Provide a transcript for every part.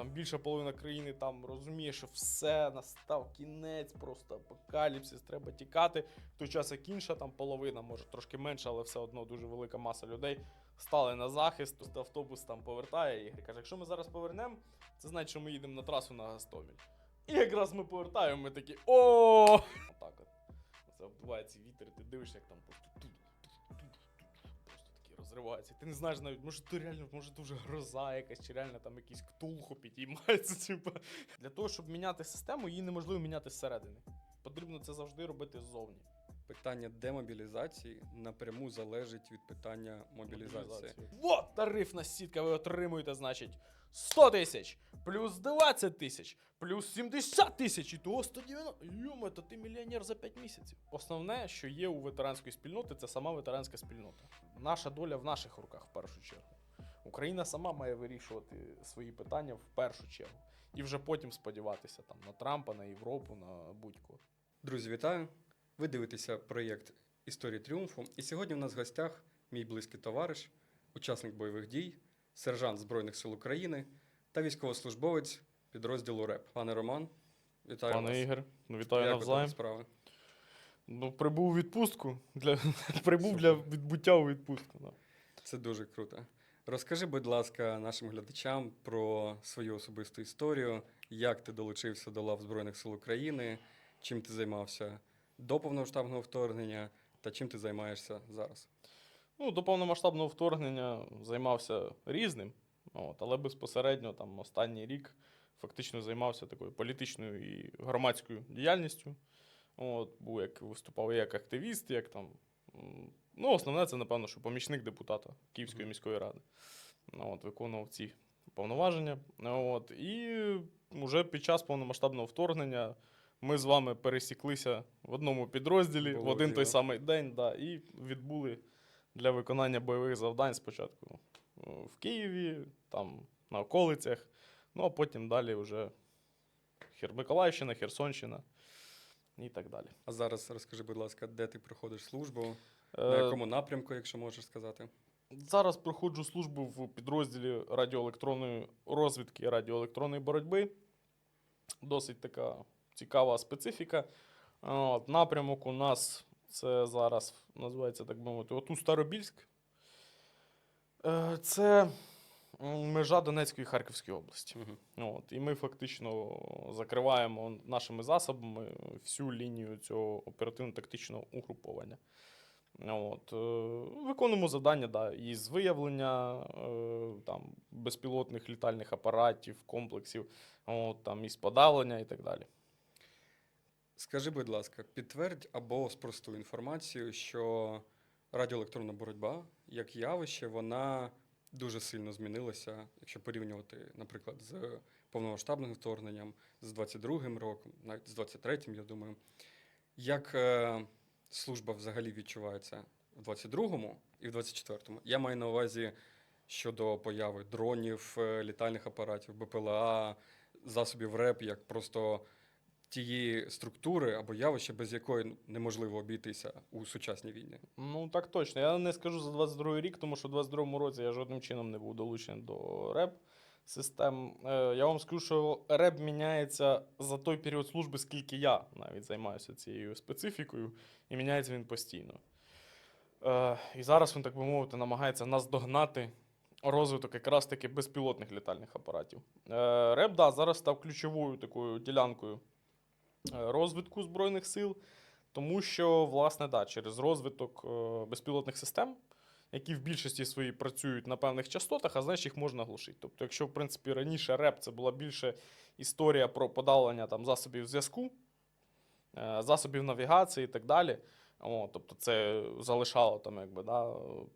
Там більша половина країни там розуміє, що все, настав кінець, просто апокаліпсис, треба тікати. В той час як інша там половина, може трошки менше, але все одно дуже велика маса людей стали на захист. Автобус там повертає і каже, якщо ми зараз повернемо, це значить, що ми їдемо на трасу на Гостомель. І якраз ми повертаємо, ми такі о! Отак от. Це обдуває цей вітер, і ти дивишся, як там просто такі розриваються. Ти не знаєш навіть, може то реально, може дуже гроза якась, чи реально там якийсь ктулху підіймається. Типу. Для того, щоб міняти систему, її неможливо міняти зсередини. Потрібно це завжди робити ззовні. Питання демобілізації напряму залежить від питання мобілізації. Вот тарифна сітка, ви отримуєте, значить, 100 тисяч, плюс 20 тисяч, плюс 70 тисяч, і того 190. Йома, то ти мільйонер за 5 місяців. Основне, що є у ветеранської спільноти, це сама ветеранська спільнота. Наша доля в наших руках в першу чергу. Україна сама має вирішувати свої питання в першу чергу. І вже потім сподіватися там на Трампа, на Європу, на будь-кого. Друзі, вітаю! Ви дивитеся проєкт «Історії тріумфу». І сьогодні в нас в гостях мій близький товариш, учасник бойових дій, сержант Збройних сил України та військовослужбовець підрозділу РЕП. Пане Роман, вітаю вас. Пане Ігор, вітаю Як навзаєм. справи? Ну, прибув у відпустку. Прибув для відбуття у відпустку. Да. Це дуже круто. Розкажи, будь ласка, нашим глядачам про свою особисту історію, як ти долучився до лав Збройних сил України, чим ти займався до повномасштабного вторгнення та чим ти займаєшся зараз? Ну, до повномасштабного вторгнення займався різним, але безпосередньо там останній рік фактично займався такою політичною і громадською діяльністю. Був виступав як активіст, як там. Ну, основне це, напевно, що помічник депутата Київської міської ради. Виконував ці повноваження. І вже під час повномасштабного вторгнення ми з вами пересіклися в одному підрозділі в один той самий день, і відбули для виконання бойових завдань спочатку в Києві, там на околицях, а потім далі вже Миколаївщина, Херсонщина і так далі. А зараз розкажи, будь ласка, де ти проходиш службу, на якому напрямку, якщо можеш сказати? Зараз проходжу службу в підрозділі радіоелектронної розвідки і радіоелектронної боротьби. Досить така цікава специфіка. Напрямок у нас це зараз називається, так би мовити, Старобільськ. Це межа Донецької і Харківської області. І ми фактично закриваємо нашими засобами всю лінію цього оперативно-тактичного угруповання. Виконуємо завдання із виявлення там, безпілотних літальних апаратів, комплексів, із подавлення і так далі. Скажи, будь ласка, підтвердь або спростуй інформацію, що радіоелектронна боротьба, як явище, вона дуже сильно змінилася, якщо порівнювати, наприклад, з повномасштабним вторгненням, з 22-м роком, навіть з 23-м, я думаю. Як служба взагалі відчувається в 22-му і в 24-му? Я маю на увазі щодо появи дронів, літальних апаратів, БПЛА, засобів РЕП, як просто тієї структури або явища, без якої неможливо обійтися у сучасній війні. Ну, так точно. Я не скажу за 22-й рік, тому що в 22-му році я жодним чином не був долучений до РЕП-систем. Я вам скажу, що РЕП міняється за той період служби, скільки я навіть займаюся цією специфікою, і міняється він постійно. І зараз він, так би мовити, намагається наздогнати розвиток якраз таки безпілотних літальних апаратів. РЕП, зараз став ключовою такою ділянкою розвитку Збройних сил, тому що, власне, через розвиток безпілотних систем, які в більшості своїй працюють на певних частотах, а значить їх можна глушити. Тобто, якщо, в принципі, раніше РЕП це була більше історія про подавлення там, засобів зв'язку, засобів навігації і так далі, тобто це залишало там,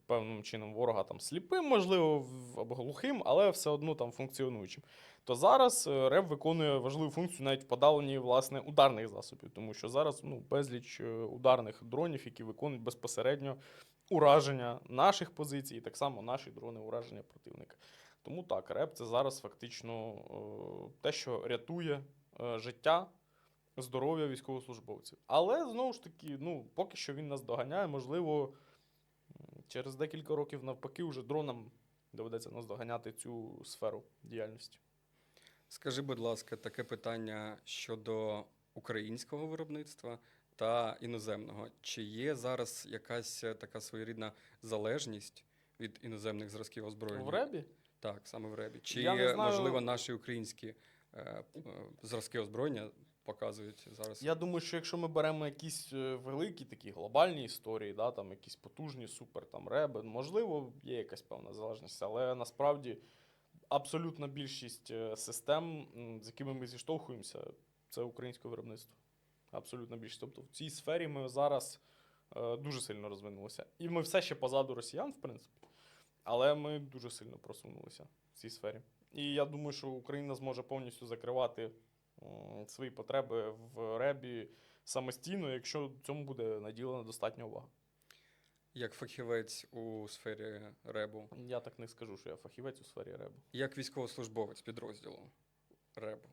певним чином ворога там, сліпим, можливо, або глухим, але все одно там функціонуючим. То зараз РЕП виконує важливу функцію навіть в подавленні, власне, ударних засобів, тому що зараз безліч ударних дронів, які виконують безпосередньо ураження наших позицій, і так само наші дрони ураження противника. Тому так, РЕП – це зараз фактично те, що рятує життя, здоров'я військовослужбовців. Але, знову ж таки, поки що він нас доганяє, можливо, через декілька років навпаки вже дронам доведеться наздоганяти цю сферу діяльності. Скажи, будь ласка, таке питання щодо українського виробництва та іноземного. Чи є зараз якась така своєрідна залежність від іноземних зразків В озброєння? ребі? Так, саме в ребі. Чи, Я не знаю. можливо, наші українські зразки озброєння показують зараз? Я думаю, що якщо ми беремо якісь великі такі глобальні історії, да, там якісь потужні супер там реби, можливо, є якась певна залежність, але насправді абсолютна більшість систем, з якими ми зіштовхуємося, це українське виробництво. Абсолютна більшість. Тобто в цій сфері ми зараз дуже сильно розвинулися. І ми все ще позаду росіян, в принципі, але ми дуже сильно просунулися в цій сфері. І я думаю, що Україна зможе повністю закривати свої потреби в ребі самостійно, якщо цьому буде наділена достатня увага. Як фахівець у сфері ребу, Я так не скажу, що я фахівець у сфері ребу. як військовослужбовець підрозділу ребу,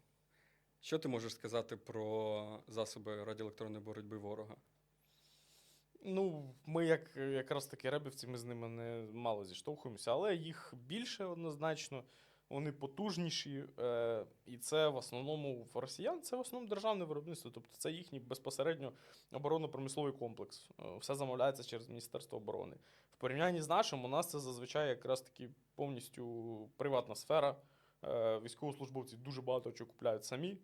що ти можеш сказати про засоби радіоелектронної боротьби ворога? Ну, ми якраз таки ребівці, ми з ними не мало зіштовхуємося, але їх більше однозначно, вони потужніші, і це в основному в росіян, це в основному державне виробництво, тобто це їхній безпосередньо оборонно-промисловий комплекс. Все замовляється через Міністерство оборони. В порівнянні з нашим, у нас це зазвичай якраз таки повністю приватна сфера. Військовослужбовці дуже багато чого купляють самі.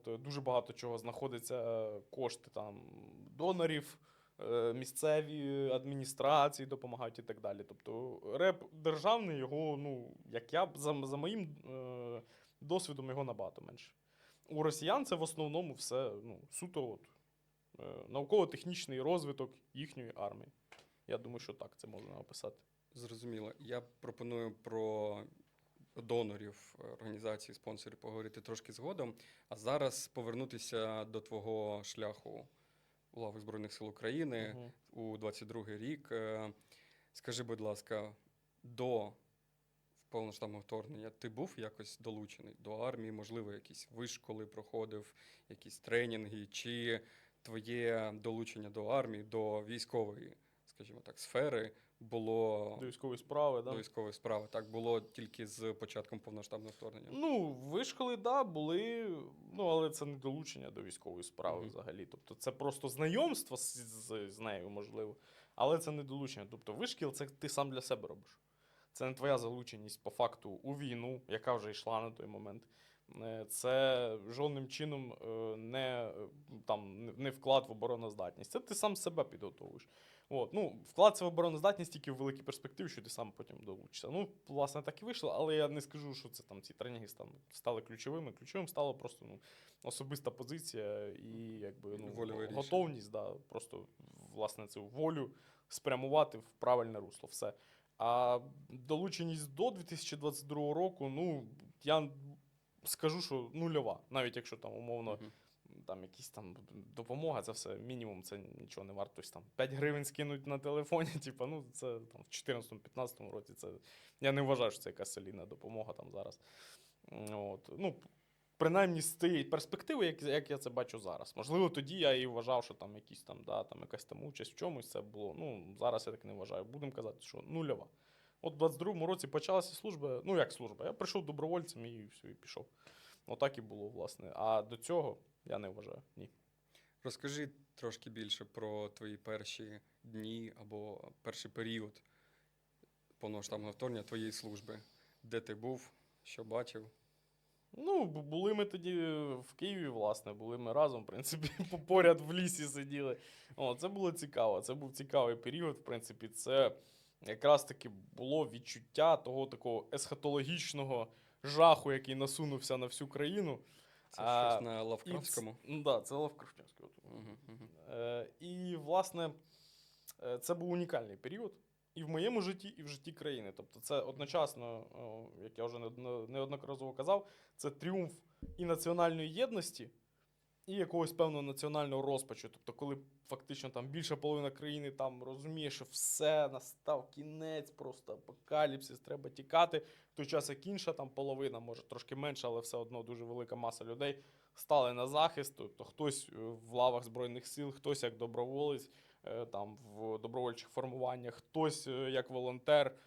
Дуже багато чого знаходиться, кошти там донорів, місцеві адміністрації допомагають і так далі. Тобто реп державний, його, ну, як я, за моїм досвідом, його набагато менше. У росіян це в основному все суто науково-технічний розвиток їхньої армії. Я думаю, що так це можна описати. Зрозуміло. Я пропоную про донорів, організацій, спонсорів поговорити трошки згодом. А зараз повернутися до твого шляху у лавах Збройних сил України у 22-й рік. Скажи, будь ласка, до повномасштабного вторгнення ти був якось долучений до армії? Можливо, якісь вишколи проходив, якісь тренінги? Чи твоє долучення до армії, до військової, скажімо так, сфери було До військової справи, до да? військової справи? Так, було тільки з початком повномасштабного вторгнення? Ну, вишколи, да, були, але це не долучення до військової справи взагалі. Тобто це просто знайомство з нею, можливо, але це не долучення. Тобто вишкіл – це ти сам для себе робиш. Це не твоя залученість по факту у війну, яка вже йшла на той момент. Це жодним чином не вклад в обороноздатність. Це ти сам себе підготовуєш. Вклад це в обороноздатність тільки в великій перспективі, що ти сам потім долучишся. Власне, так і вийшло, але я не скажу, що це ці тренінги стали ключовими. Ключовим стала просто особиста позиція і готовність, просто власне цю волю спрямувати в правильне русло. Все. А долученість до 2022 року, я скажу, що нульова. Навіть якщо там умовно якісь там допомога, це все мінімум, це нічого не варто. Тобто, 5 гривень скинуть на телефоні, це там, в 2014-2015 році. Я не вважаю, що це якась солідна допомога там зараз. Принаймні з тієї перспективи, як я це бачу зараз. Можливо, тоді я і вважав, що там якась участь в чомусь це було. Зараз я так не вважаю. Будемо казати, що нульова. От в 22-му році почалася служба. Як служба? Я прийшов добровольцем і все, і пішов. Отак і було, власне. А до цього я не вважаю. Ні. Розкажи трошки більше про твої перші дні або перший період повномасштабного вторгнення твоєї служби. Де ти був, що бачив? Були ми тоді в Києві, власне, були ми разом, в принципі, поряд в лісі сиділи. Це було цікаво, це був цікавий період, в принципі, це якраз таки було відчуття того такого есхатологічного жаху, який насунувся на всю країну. Це щось на Лавкрафтському? Так, це Лавкрафтський. І, власне, це був унікальний період і в моєму житті, і в житті країни. Тобто це одночасно, як я вже неодноразово казав, це тріумф і національної єдності, і якогось певного національного розпачу. Тобто, коли фактично там більша половина країни там розуміє, що все, настав кінець, просто апокаліпсис, треба тікати. В той час, як інша там половина, може трошки менше, але все одно дуже велика маса людей стали на захист. Тобто хтось в лавах Збройних сил, хтось як доброволець, там в добровольчих формуваннях, хтось як волонтер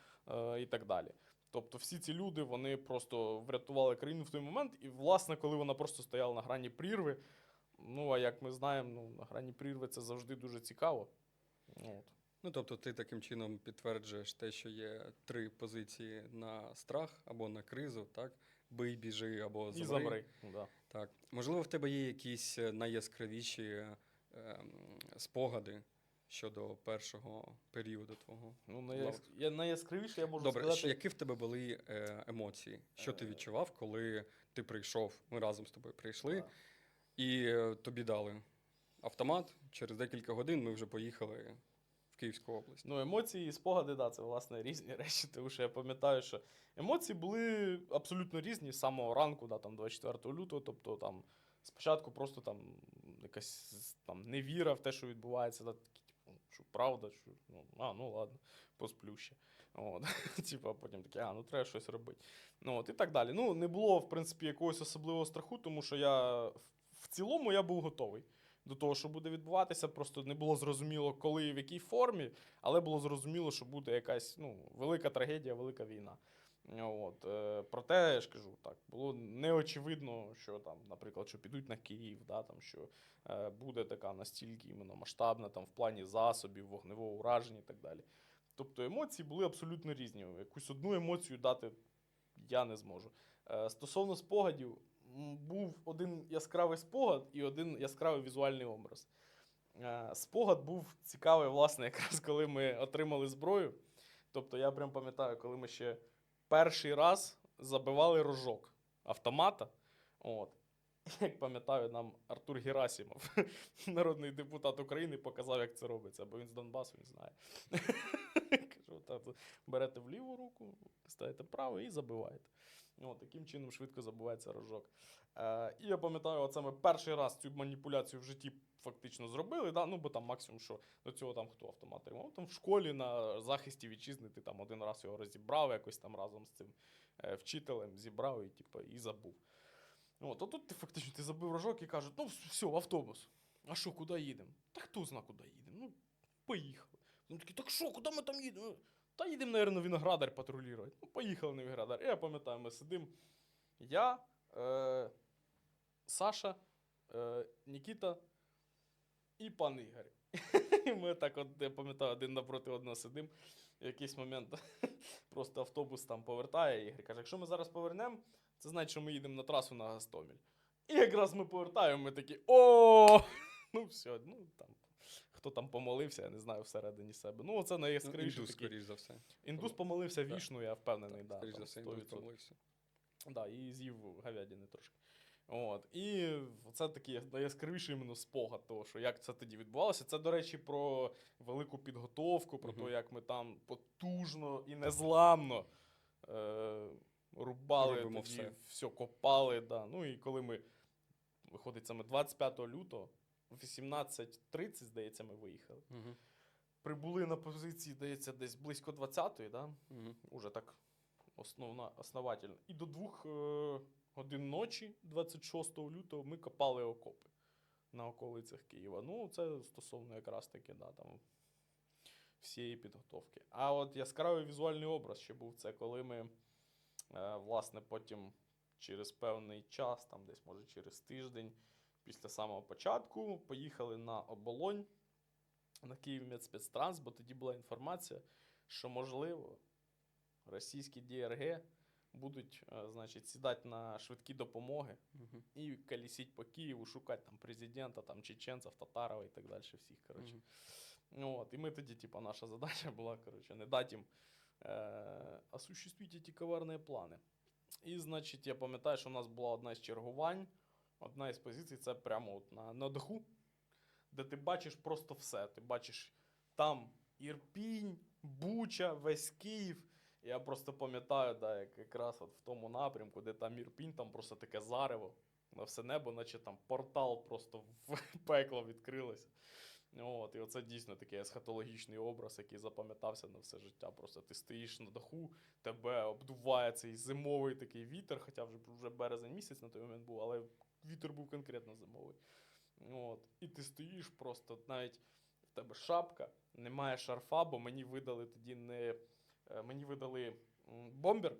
і так далі. Тобто всі ці люди, вони просто врятували країну в той момент, і, власне, коли вона просто стояла на грані прірви, ну, а як ми знаємо, ну, на грані прірви це завжди дуже цікаво. От. Ну, тобто ти таким чином підтверджуєш те, що є 3 позиції на страх або на кризу, так? Бий, біжи або І замри. замри. Да. Так. Можливо, в тебе є якісь найяскравіші спогади щодо першого періоду твого? Ну, лав- найяскравіше я можу Добре, сказати. які в тебе були емоції? Що ти відчував, коли ти прийшов? Ми разом з тобою прийшли, Да. і тобі дали автомат. Через декілька годин ми вже поїхали в Київську область. Ну, емоції і спогади, да, це, власне, різні речі, тому що я пам'ятаю, що емоції були абсолютно різні з самого ранку, да, там, 24 лютого, тобто там спочатку просто там якась там невіра в те, що відбувається, да, такі, типу, що правда, що ну ладно, посплю ще. От. Типу, а потім таке, ну треба щось робити. Ну, от, і так далі. Ну, не було, в принципі, якогось особливого страху, тому що я в цілому я був готовий до того, що буде відбуватися. Просто не було зрозуміло, коли і в якій формі, але було зрозуміло, що буде якась велика трагедія, велика війна. От. Проте, я ж кажу, так, було неочевидно, що там, наприклад, що підуть на Київ, да, там, що буде така настільки іменно масштабна там, в плані засобів, вогневого ураження і так далі. Тобто емоції були абсолютно різні. Якусь одну емоцію дати я не зможу. Стосовно спогадів, був один яскравий спогад і один яскравий візуальний образ. Спогад був цікавий, власне, якраз коли ми отримали зброю. Тобто я прям пам'ятаю, коли ми ще перший раз забивали рожок автомата. От. Як пам'ятаю, нам Артур Герасимов, народний депутат України, показав, як це робиться, бо він з Донбасу, він знає. Кажу, берете в ліву руку, ставите праву і забиваєте. Таким чином швидко забувається рожок. І я пам'ятаю, оце ми перший раз цю маніпуляцію в житті фактично зробили, да? Ну, бо там максимум, що до цього там хто автомат тримав, там в школі на захисті вітчизни ти там один раз його розібрав, якось там разом з цим вчителем зібрав і, і забув. А тут ти фактично ти забив рожок і кажуть, ну все, в автобус. А що, куди їдемо? Та хто зна, куди їдемо? Ну, поїхали. Вони такі, так що, куди ми там їдемо? Та їдемо, мабуть, на Виноградар патрулювати. Ну, поїхали на Виноградар. І я пам'ятаю, ми сидимо. Я, Саша, Нікіта і пан Ігор. І ми так, я пам'ятаю, один напроти одного сидимо. В якийсь момент просто автобус там повертає. Ігор каже, якщо ми зараз повернемо, це значить, що ми їдемо на трасу на Гостомель. І якраз ми повертаємо, ми такі, ну все, там. Хто там помолився, я не знаю, всередині себе. Ну, це найяскравіше. Індус, скоріш за все. Індус помолився вішну, я впевнений. Да, скоріш за все, індус помолився. Да, і з'їв говядини трошки. І це такий найяскравіший іменно спогад того, що як це тоді відбувалося. Це, до речі, про велику підготовку, про те, як ми там потужно і незламно рубали, Робимо тоді все. копали. Да. Ну і коли ми, виходить, саме 25 лютого, в 18:30, здається, ми виїхали. Угу. Прибули на позиції, здається, десь близько 20-ї, да? Уже так основательно. І до 2 годин ночі, 26 лютого, ми копали окопи на околицях Києва. Ну, це стосовно якраз таки, да, там, всієї підготовки. А от яскравий візуальний образ ще був це, коли ми, власне, потім через певний час, там десь, може, через тиждень, після самого початку, поїхали на Оболонь, на Київмедспецтранс, бо тоді була інформація, що, можливо, російські ДРГ будуть, значить, сідати на швидкі допомоги і колісіть по Києву, шукати там президента, там чеченців, Татарова і так далі, всіх, коротше. І ми тоді, наша задача була, коротше, не дати їм осуществити ці коварні плани. І, значить, я пам'ятаю, що у нас була одна з чергувань, одна із позицій, це прямо от на даху, де ти бачиш просто все. Ти бачиш там Ірпінь, Буча, весь Київ. Я просто пам'ятаю, да, як якраз от в тому напрямку, де там Ірпінь, там просто таке зарево на все небо, наче там портал просто в пекло відкрилося. І оце дійсно такий есхатологічний образ, який запам'ятався на все життя. Просто ти стоїш на даху, тебе обдуває цей зимовий такий вітер, хоча вже березень місяць на той момент був, але вітер був конкретно зимовий. І ти стоїш просто, навіть в тебе шапка, немає шарфа, бо мені видали тоді не... Мені видали бомбер,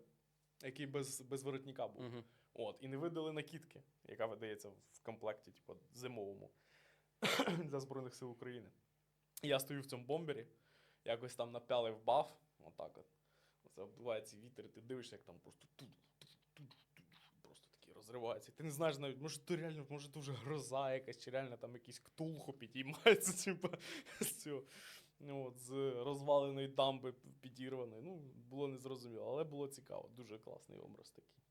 який без воротника був. Угу. От, і не видали накидки, яка видається в комплекті, типу, зимовому для Збройних сил України. І я стою в цьому бомбері, якось там напялив баф, отак от. Це обдувається вітер, і ти дивишся, як там просто просто такий розривається. Ти не знаєш навіть, може то реально, може то вже гроза якась, чи реально там якийсь ктулху підіймається, типу, з розваленої дамби підірваної. Ну, було незрозуміло, але було цікаво. Дуже класний образ такий.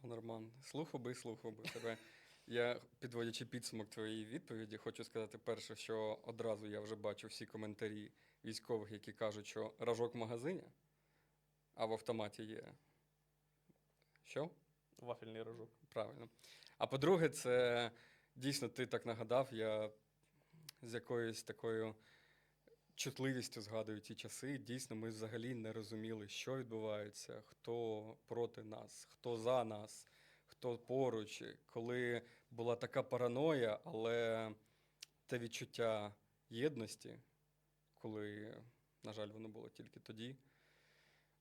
Пан Роман, слухав би тебе. Я, підводячи підсумок твоєї відповіді, хочу сказати перше, що одразу я вже бачу всі коментарі військових, які кажуть, що ражок в магазині, а в автоматі є. Що? Вафельний рожок. Правильно. А по-друге, це дійсно ти так нагадав, я з якоюсь такою чутливістю згадую ті часи. Дійсно, ми взагалі не розуміли, що відбувається, хто проти нас, хто за нас, хто поруч. Коли була така параноя, але те відчуття єдності, коли, на жаль, воно було тільки тоді.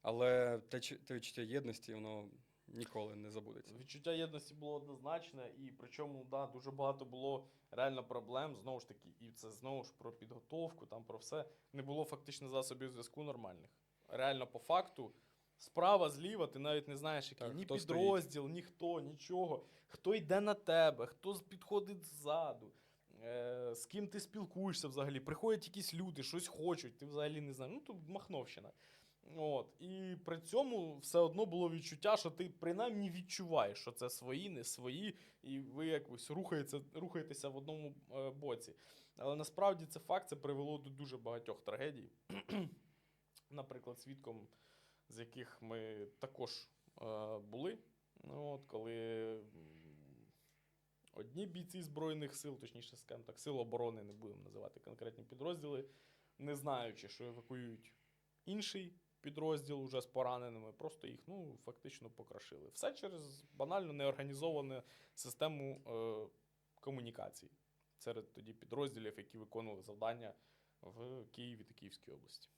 Але те відчуття єдності, воно ніколи не забудеться. Відчуття єдності було однозначне, і причому, да, дуже багато було реально проблем, знову ж таки, і це знову ж про підготовку, там про все. Не було фактично засобів зв'язку нормальних. Реально, по факту, справа, зліва, ти навіть не знаєш, який Так, ні хто підрозділ, ніхто, нічого. Хто йде на тебе, хто підходить ззаду, з ким ти спілкуєшся взагалі. Приходять якісь люди, щось хочуть, ти взагалі не знаєш. Ну, тут махновщина. От. І при цьому все одно було відчуття, що ти принаймні відчуваєш, що це свої, не свої, і ви якось рухаєтеся в одному боці. Але насправді це факт, це привело до дуже багатьох трагедій. Наприклад, свідком, з яких ми також були, коли одні бійці Збройних сил, точніше, скажімо так, сил оборони, не будемо називати конкретні підрозділи, не знаючи, що евакуюють інший підрозділ уже з пораненими, просто їх фактично покрашили. Все через банально неорганізовану систему комунікацій серед тоді підрозділів, які виконували завдання в Києві та Київській області.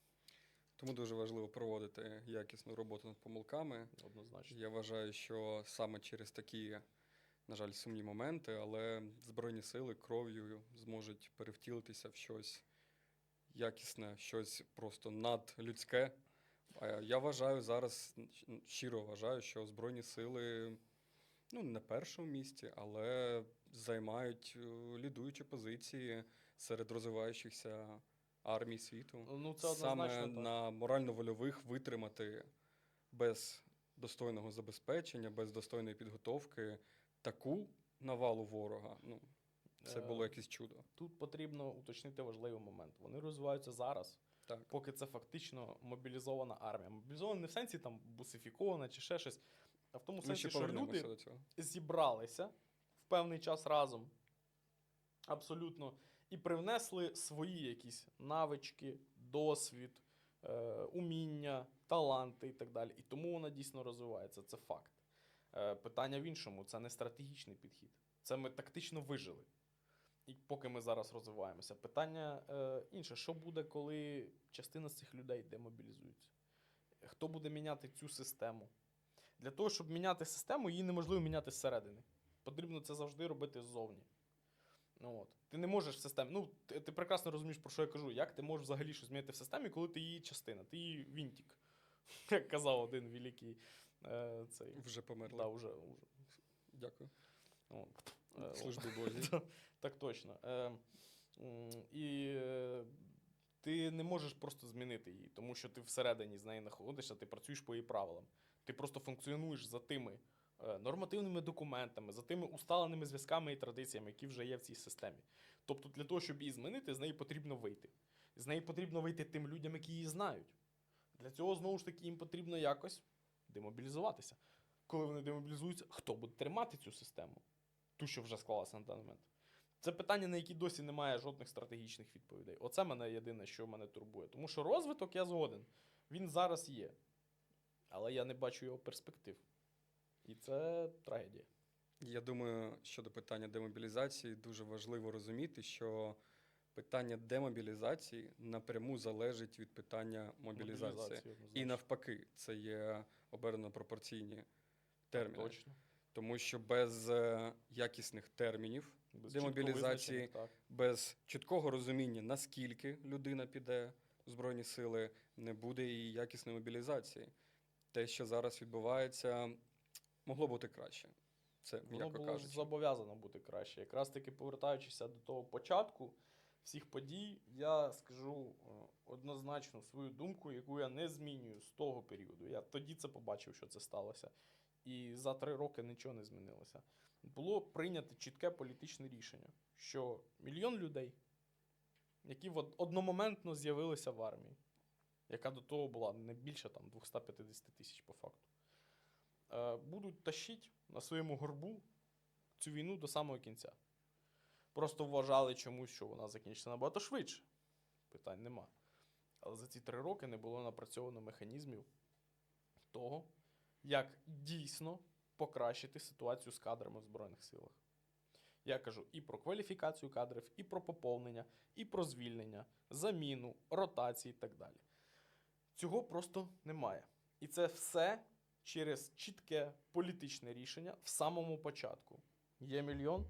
Тому дуже важливо проводити якісну роботу над помилками. Однозначно. Я вважаю, що саме через такі, на жаль, сумні моменти, але Збройні сили кров'ю зможуть перевтілитися в щось якісне, щось просто надлюдське. Я вважаю зараз, щиро вважаю, що Збройні сили не на першому місці, але займають лідуючі позиції серед розвиваючихся армій світу. Ну, це саме однозначно так. на морально-вольових витримати без достойного забезпечення, без достойної підготовки таку навалу ворога. Це було якесь чудо. Тут потрібно уточнити важливий момент. Вони розвиваються зараз, Так. поки це фактично мобілізована армія. Мобілізована не в сенсі там бусифікована чи ще щось, а в тому Ми сенсі, ще що повернемося люди до цього. зібралися в певний час разом, абсолютно, і привнесли свої якісь навички, досвід, уміння, таланти і так далі. І тому вона дійсно розвивається, це факт. Питання в іншому, це не стратегічний підхід. Це ми тактично вижили. І поки ми зараз розвиваємося. Питання інше, що буде, коли частина з цих людей демобілізується? Хто буде міняти цю систему? Для того, щоб міняти систему, її неможливо міняти зсередини. Потрібно це завжди робити ззовні. Ти не можеш в системі. Ти прекрасно розумієш, про що я кажу. Як ти можеш взагалі щось змінити в системі, коли ти її частина, ти її вінтик. Як казав один великий цей. Вже померли. Да, уже. Дякую. От. Служби Божій. Так точно. І ти не можеш просто змінити її, тому що ти всередині з нею знаходишся, ти працюєш по її правилам. Ти просто функціонуєш за тими нормативними документами, за тими усталеними зв'язками і традиціями, які вже є в цій системі. Тобто для того, щоб її змінити, з неї потрібно вийти. З неї потрібно вийти тим людям, які її знають. Для цього, знову ж таки, їм потрібно якось демобілізуватися. Коли вони демобілізуються, хто буде тримати цю систему? Ту, що вже склалася на даний момент. Це питання, на які досі немає жодних стратегічних відповідей. Оце мене єдине, що мене турбує. Тому що розвиток, я згоден, він зараз є. Але я не бачу його перспектив. І це трагедія. Я думаю, щодо питання демобілізації, дуже важливо розуміти, що питання демобілізації напряму залежить від питання мобілізації. однозначно. І навпаки, це є обернено пропорційні терміни. Точно. Тому що без якісних термінів Без демобілізації, чітко визначених, так. без чіткого розуміння, наскільки людина піде в Збройні Сили, не буде і якісної мобілізації. Те, що зараз відбувається, могло бути краще. Це, Воно м'яко було кажучи. зобов'язано бути краще. Якраз таки повертаючися до того початку всіх подій, я скажу однозначно свою думку, яку я не змінюю з того періоду. Я тоді це побачив, що це сталося. І за 3 роки нічого не змінилося. Було прийнято чітке політичне рішення, що 1 мільйон людей, які одномоментно з'явилися в армії, яка до того була не більше там 250 тисяч по факту, будуть тащити на своєму горбу цю війну до самого кінця. Просто вважали чомусь, що вона закінчиться набагато швидше. Питань нема. Але за ці 3 роки не було напрацьовано механізмів того, як дійсно покращити ситуацію з кадрами в Збройних силах. Я кажу і про кваліфікацію кадрів, і про поповнення, і про звільнення, заміну, ротації і так далі. Цього просто немає. І це все через чітке політичне рішення в самому початку. Є 1 мільйон,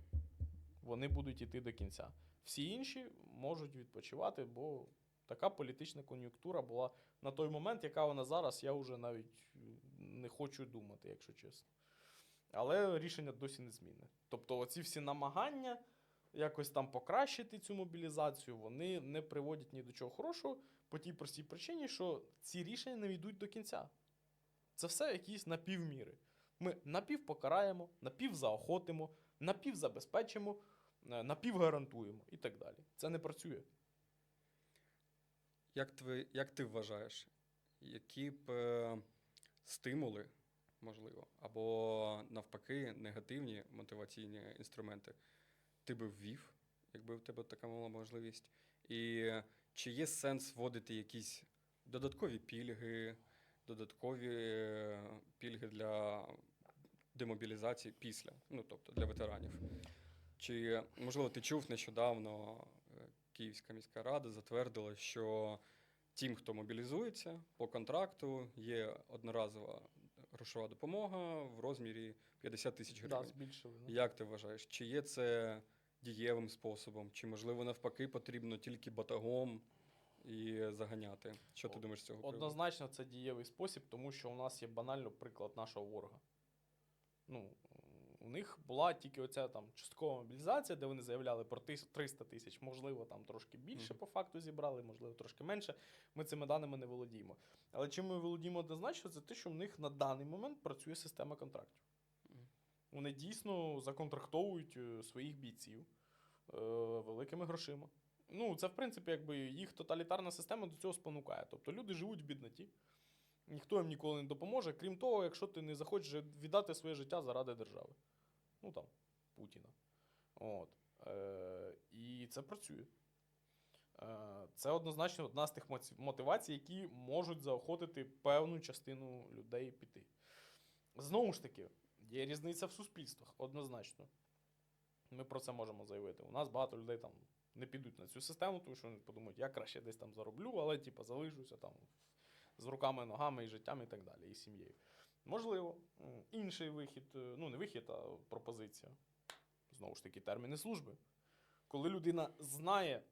вони будуть йти до кінця. Всі інші можуть відпочивати, бо така політична кон'юнктура була на той момент, яка вона зараз, я вже навіть не хочу думати, якщо чесно. Але рішення досі не змінне. Тобто оці всі намагання якось там покращити цю мобілізацію, вони не приводять ні до чого хорошого по тій простій причині, що ці рішення не йдуть до кінця. Це все якісь напівміри. Ми напів покараємо, напів заохотимо, напів забезпечимо, напів гарантуємо і так далі. Це не працює. Як ти вважаєш, які б стимули, можливо, або навпаки негативні мотиваційні інструменти ти би ввів, якби в тебе така була можливість? І чи є сенс вводити якісь додаткові пільги для демобілізації після, ну тобто для ветеранів? Чи, можливо, ти чув нещодавно, Київська міська рада затвердила, що тим, хто мобілізується по контракту, є одноразова грошова допомога в розмірі 50 тисяч Да, гривень. збільшили. Ну. Як ти вважаєш, чи є це дієвим способом, чи, можливо, навпаки, потрібно тільки батагом і заганяти? Що ти думаєш з цього приводу? Однозначно, це дієвий спосіб, тому що у нас є банально приклад нашого ворога. Ну, у них була тільки оця там часткова мобілізація, де вони заявляли про 300 тисяч, можливо, там трошки більше по факту зібрали, можливо, трошки менше. Ми цими даними не володіємо. Але чим ми володіємо однозначно, це те, що в них на даний момент працює система контрактів. Вони дійсно законтрактовують своїх бійців великими грошима. Ну, це, в принципі, якби їх тоталітарна система до цього спонукає. Тобто люди живуть в бідноті, ніхто їм ніколи не допоможе, крім того, якщо ти не захочеш віддати своє життя заради держави. Ну, там, Путіна. От. І це працює. Це однозначно одна з тих мотивацій, які можуть заохотити певну частину людей піти. Знову ж таки, є різниця в суспільствах, однозначно. Ми про це можемо заявити. У нас багато людей там не підуть на цю систему, тому що вони подумають, я краще десь там зароблю, але типу, залишуся там з руками, ногами і життям і так далі, і сім'єю. Можливо, інший вихід, ну не вихід, а пропозиція. Знову ж таки, терміни служби. Коли людина знає,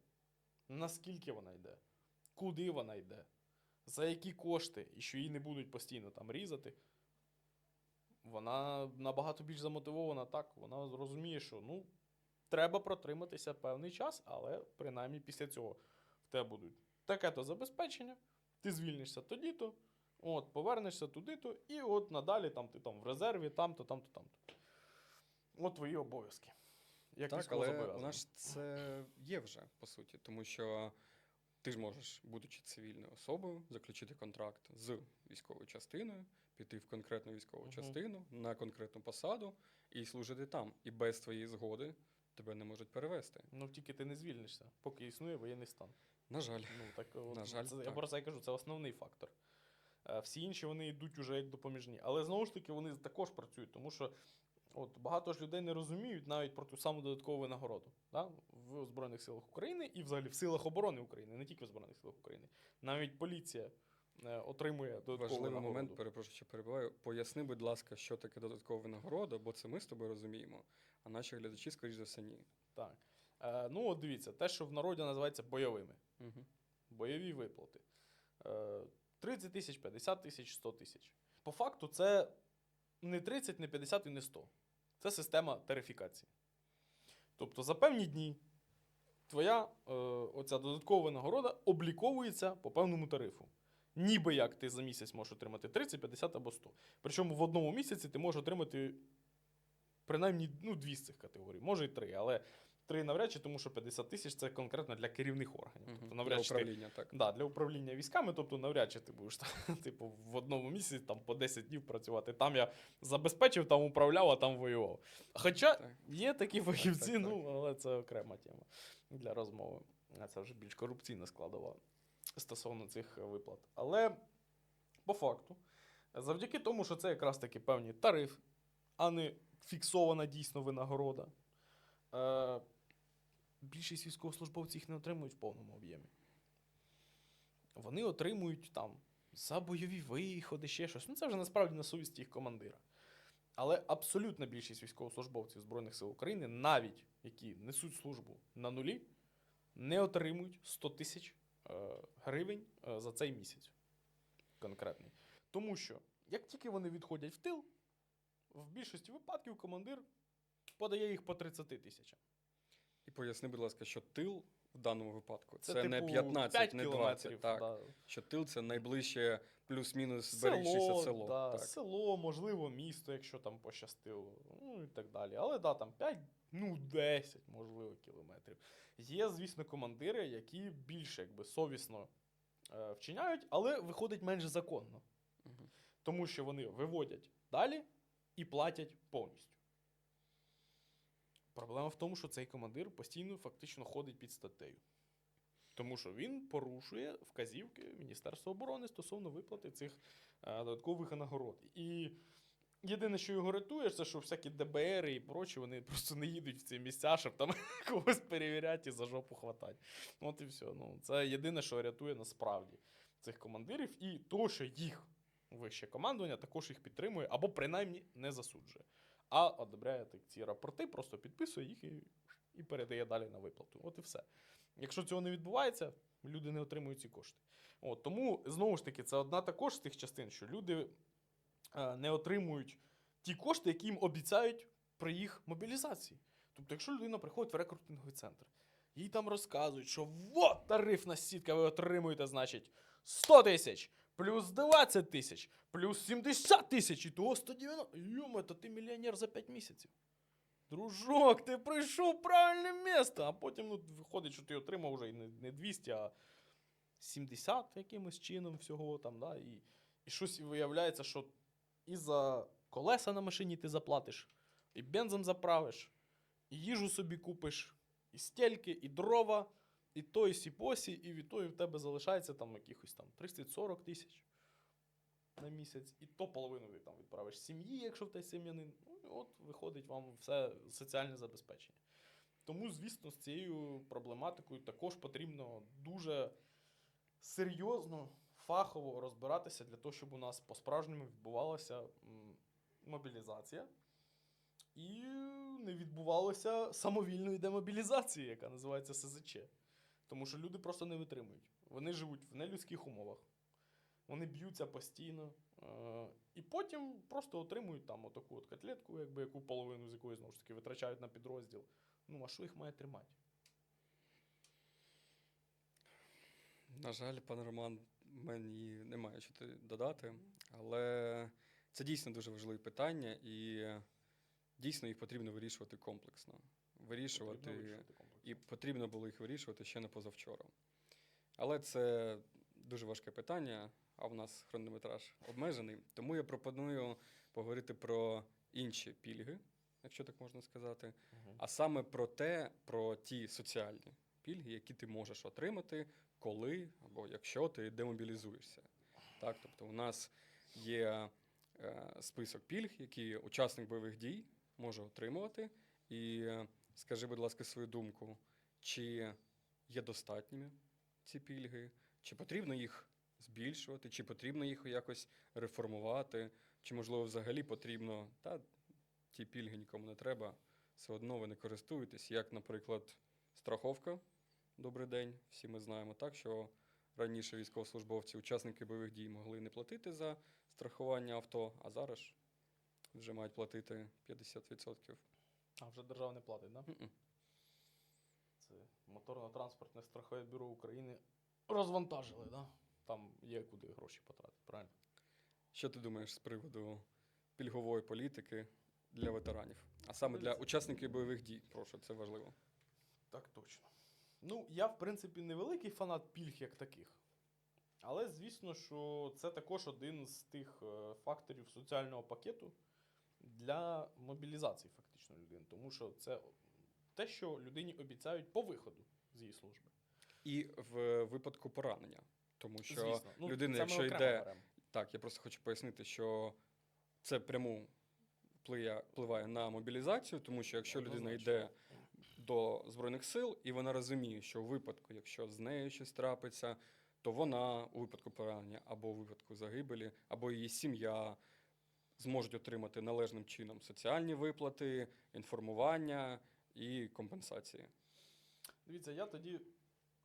наскільки вона йде, куди вона йде, за які кошти, і що її не будуть постійно там різати, вона набагато більш замотивована так. Вона розуміє, що ну, треба протриматися певний час, але принаймні після цього в тебе будуть таке-то забезпечення, ти звільнишся тоді-то, от, повернешся туди-то, і от надалі там, ти там в резерві, там-то, там-то, там-то. От твої обов'язки. Як Так, але військовозобов'язаний. у нас це є вже, по суті, тому що ти ж можеш, будучи цивільною особою, заключити контракт з військовою частиною, піти в конкретну військову частину, на конкретну посаду і служити там. І без твоєї згоди тебе не можуть перевести. Ну, тільки ти не звільнишся, поки існує воєнний стан. На жаль. Ну, так, от, На жаль, я так. про це і кажу, це основний фактор. Всі інші вони йдуть уже як допоміжні. Але знову ж таки вони також працюють, тому що От, багато ж людей не розуміють навіть про ту саму додаткову винагороду, да? В Збройних силах України і взагалі в силах оборони України, не тільки в Збройних силах України. Навіть поліція отримує додаткову Важливий винагороду. момент, перепрошую, що перебиваю. Поясни, будь ласка, що таке додаткова винагорода, бо це ми з тобою розуміємо, а наші глядачі, скоріш за все, ні. Так. Ну, от дивіться, те, що в народі називається бойовими. Угу. Бойові виплати. 30 тисяч, 50 тисяч, 100 тисяч. По факту це не 30, не 50 і не 100. Це система тарифікації. Тобто за певні дні твоя оця додаткова винагорода обліковується по певному тарифу. Ніби як ти за місяць можеш отримати 30, 50 або 100. Причому в одному місяці ти можеш отримати принаймні 2 з цих категорій. Може і 3, але 3 навряд чи, тому що 50 тисяч це конкретно для керівних органів. Тобто, Для навряд чи ти управління, так. Да, для управління військами, тобто навряд чи ти будеш типу, в одному місяці там, по 10 днів працювати. Там я забезпечив, там управляв, а там воював. Хоча Так. є такі фахівці, так. ну, але це окрема тема для розмови. А це вже більш корупційна складова стосовно цих виплат. Але по факту, завдяки тому, що це якраз таки певні тарифи, а не фіксована дійсно винагорода, більшість військовослужбовців їх не отримують в повному об'ємі. Вони отримують там за бойові виходи, ще щось. Ну, це вже насправді на совісті їх командира. Але абсолютна більшість військовослужбовців Збройних сил України, навіть які несуть службу на нулі, не отримують 100 тисяч гривень за цей місяць конкретний. Тому що, як тільки вони відходять в тил, в більшості випадків командир подає їх по 30 тисячам. І поясни, будь ласка, що тил в даному випадку це типу, не 15, 5 не кілометрів, 20. Так. да. Що тил це найближче плюс-мінус зберігшися село. Да, Так. село, можливо, місто, якщо там пощастило, ну і так далі. Але да, там 5, 10, можливо, кілометрів. Є, звісно, командири, які більш якби совісно вчиняють, але виходить менш законно. Мгм. Тому що вони виводять далі і платять повністю. Проблема в тому, що цей командир постійно фактично ходить під статтею. Тому що він порушує вказівки Міністерства оборони стосовно виплати цих додаткових нагород. І єдине, що його рятує, це що всякі ДБР і прочі, вони просто не їдуть в ці місця, щоб там когось перевіряти і за жопу хватати. От і все. Ну, це єдине, що рятує насправді цих командирів. І то, що їх вище командування також їх підтримує, або принаймні не засуджує. А одобряє ці рапорти, просто підписує їх і передає далі на виплату. От і все. Якщо цього не відбувається, люди не отримують ці кошти. От, тому, знову ж таки, це одна також з тих частин, що люди не отримують ті кошти, які їм обіцяють при їх мобілізації. Тобто, якщо людина приходить в рекрутинговий центр, їй там розказують, що вот тарифна сітка, ви отримуєте, значить, 100 тисяч, плюс 20 тисяч, плюс 70 тисяч, і того 190. Йома, то ти мільйонер за 5 місяців. Дружок, ти прийшов в правильне місце, а потім виходить, що ти отримав вже не 200, а 70 якимось чином всього там, да, і щось виявляється, що і за колеса на машині ти заплатиш, і бензом заправиш, і їжу собі купиш, і стельки, і дрова, і то, і сі-посі, і від того в тебе залишається там якихось там 30-40 тисяч на місяць, і то половину ти там відправиш сім'ї, якщо в тебе сім'янин. Ну, і от виходить вам все соціальне забезпечення. Тому, звісно, з цією проблематикою також потрібно дуже серйозно, фахово розбиратися для того, щоб у нас по-справжньому відбувалася мобілізація і не відбувалося самовільної демобілізації, яка називається СЗЧ. Тому що люди просто не витримують. Вони живуть в нелюдських умовах. Вони б'ються постійно. І потім просто отримують там отаку от котлетку, якби, яку половину з якої, знову ж таки, витрачають на підрозділ. Ну, а що їх має тримати? На жаль, пане Роман, мені немає що додати, але це дійсно дуже важливе питання, і дійсно їх потрібно вирішувати комплексно. І потрібно було їх вирішувати ще не позавчора. Але це дуже важке питання, а в нас хронометраж обмежений. Тому я пропоную поговорити про інші пільги, якщо так можна сказати, а саме про ті соціальні пільги, які ти можеш отримати, коли або якщо ти демобілізуєшся. Так, тобто у нас є список пільг, які учасник бойових дій може отримувати. І скажи, будь ласка, свою думку, чи є достатніми ці пільги, чи потрібно їх збільшувати, чи потрібно їх якось реформувати, чи, можливо, взагалі потрібно, ті пільги нікому не треба, все одно ви не користуєтесь, як, наприклад, страховка. Добрий день, всі ми знаємо так, що раніше військовослужбовці, учасники бойових дій могли не платити за страхування авто, а зараз вже мають платити 50%. А вже держава не платить, так? Да? Мгм. Це моторно-транспортне страхове бюро України розвантажили, так? Да? Там є куди гроші потратити, правильно? Що ти думаєш з приводу пільгової політики для ветеранів? А саме для учасників бойових дій, прошу, це важливо. Так точно. Ну, я, в принципі, не великий фанат пільг як таких. Але, звісно, що це також один з тих факторів соціального пакету для мобілізації фактично людини. Тому що це те, що людині обіцяють по виходу з її служби. І в випадку поранення. Тому що Звісно. Ну, людина, це ми якщо окремо йде. беремо. Так, я просто хочу пояснити, що це пряму впливає на мобілізацію, тому що якщо людина Однозначно. йде до Збройних сил, і вона розуміє, що у випадку, якщо з нею щось трапиться, то вона у випадку поранення або у випадку загибелі, або її сім'я зможуть отримати належним чином соціальні виплати, інформування і компенсації. Дивіться, я тоді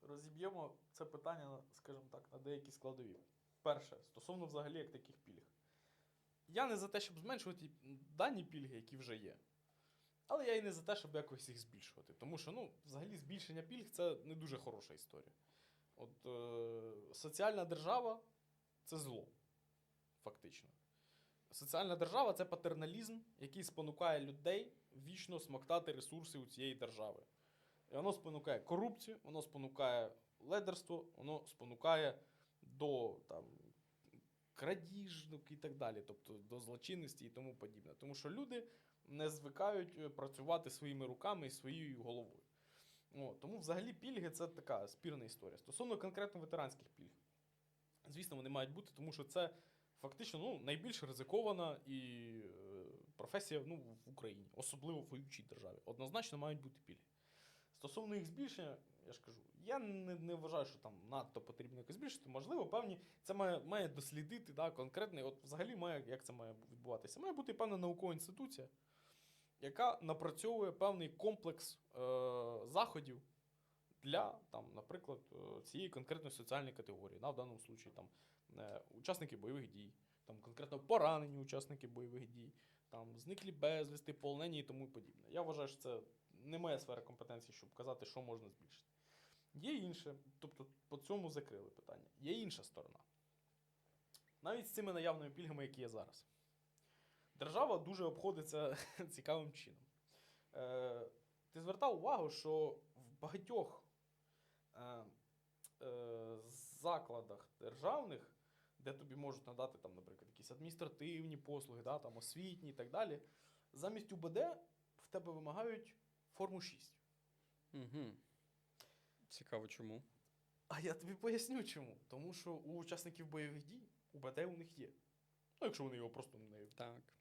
розіб'ємо це питання, скажімо так, на деякі складові. Перше, стосовно взагалі як таких пільг. Я не за те, щоб зменшувати дані пільги, які вже є. Але я і не за те, щоб якось їх збільшувати. Тому що, ну, взагалі, збільшення пільг це не дуже хороша історія. От соціальна держава це зло, фактично. Соціальна держава це патерналізм, який спонукає людей вічно смоктати ресурси у цієї держави. І воно спонукає корупцію, воно спонукає ледерство, воно спонукає до там, крадіжок і так далі, тобто до злочинності і тому подібне. Тому що люди не звикають працювати своїми руками і своєю головою. Тому взагалі пільги це така спірна історія. Стосовно конкретно ветеранських пільг. Звісно, вони мають бути, тому що це фактично найбільш ризикована і професія в Україні, особливо в воюючій державі. Однозначно мають бути пільги. Стосовно їх збільшення, я ж кажу, я не вважаю, що там надто потрібно якось збільшити. Можливо, певні, це має дослідити конкретний, от взагалі як це має відбуватися. Має бути певна наукова інституція, яка напрацьовує певний комплекс заходів для, наприклад, цієї конкретної соціальної категорії. В даному випадку учасники бойових дій, конкретно поранені учасники бойових дій, зниклі безвісти, полонені і тому подібне. Я вважаю, що це не моя сфера компетенції, щоб казати, що можна збільшити. Є інше, тобто по цьому закрили питання. Є інша сторона. Навіть з цими наявними пільгами, які є зараз. Держава дуже обходиться цікавим чином. Ти звертав увагу, що в багатьох закладах державних, де тобі можуть надати, наприклад, якісь адміністративні послуги, освітні і так далі, замість УБД в тебе вимагають форму 6. Угу. Цікаво, чому? А я тобі поясню, чому. Тому що у учасників бойових дій УБД у них є. Якщо вони його просто не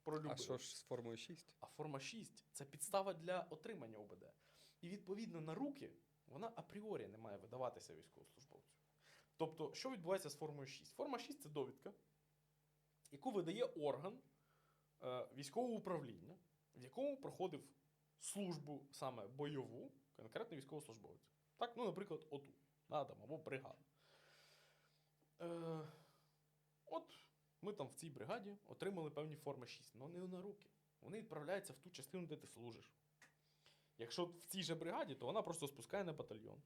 пролюбили. А що ж з формою 6? А форма 6 – це підстава для отримання УБД. І, відповідно, на руки вона апріорі не має видаватися військовослужбовцю. Тобто, що відбувається з формою 6? Форма 6 – це довідка, яку видає орган військового управління, в якому проходив службу саме бойову, конкретно військовослужбовець. Так, наприклад, ОТУ, або бригада. От ми в цій бригаді отримали певні форми 6, але не на руки. Вони відправляються в ту частину, де ти служиш. Якщо в цій же бригаді, то вона просто спускає на батальйон.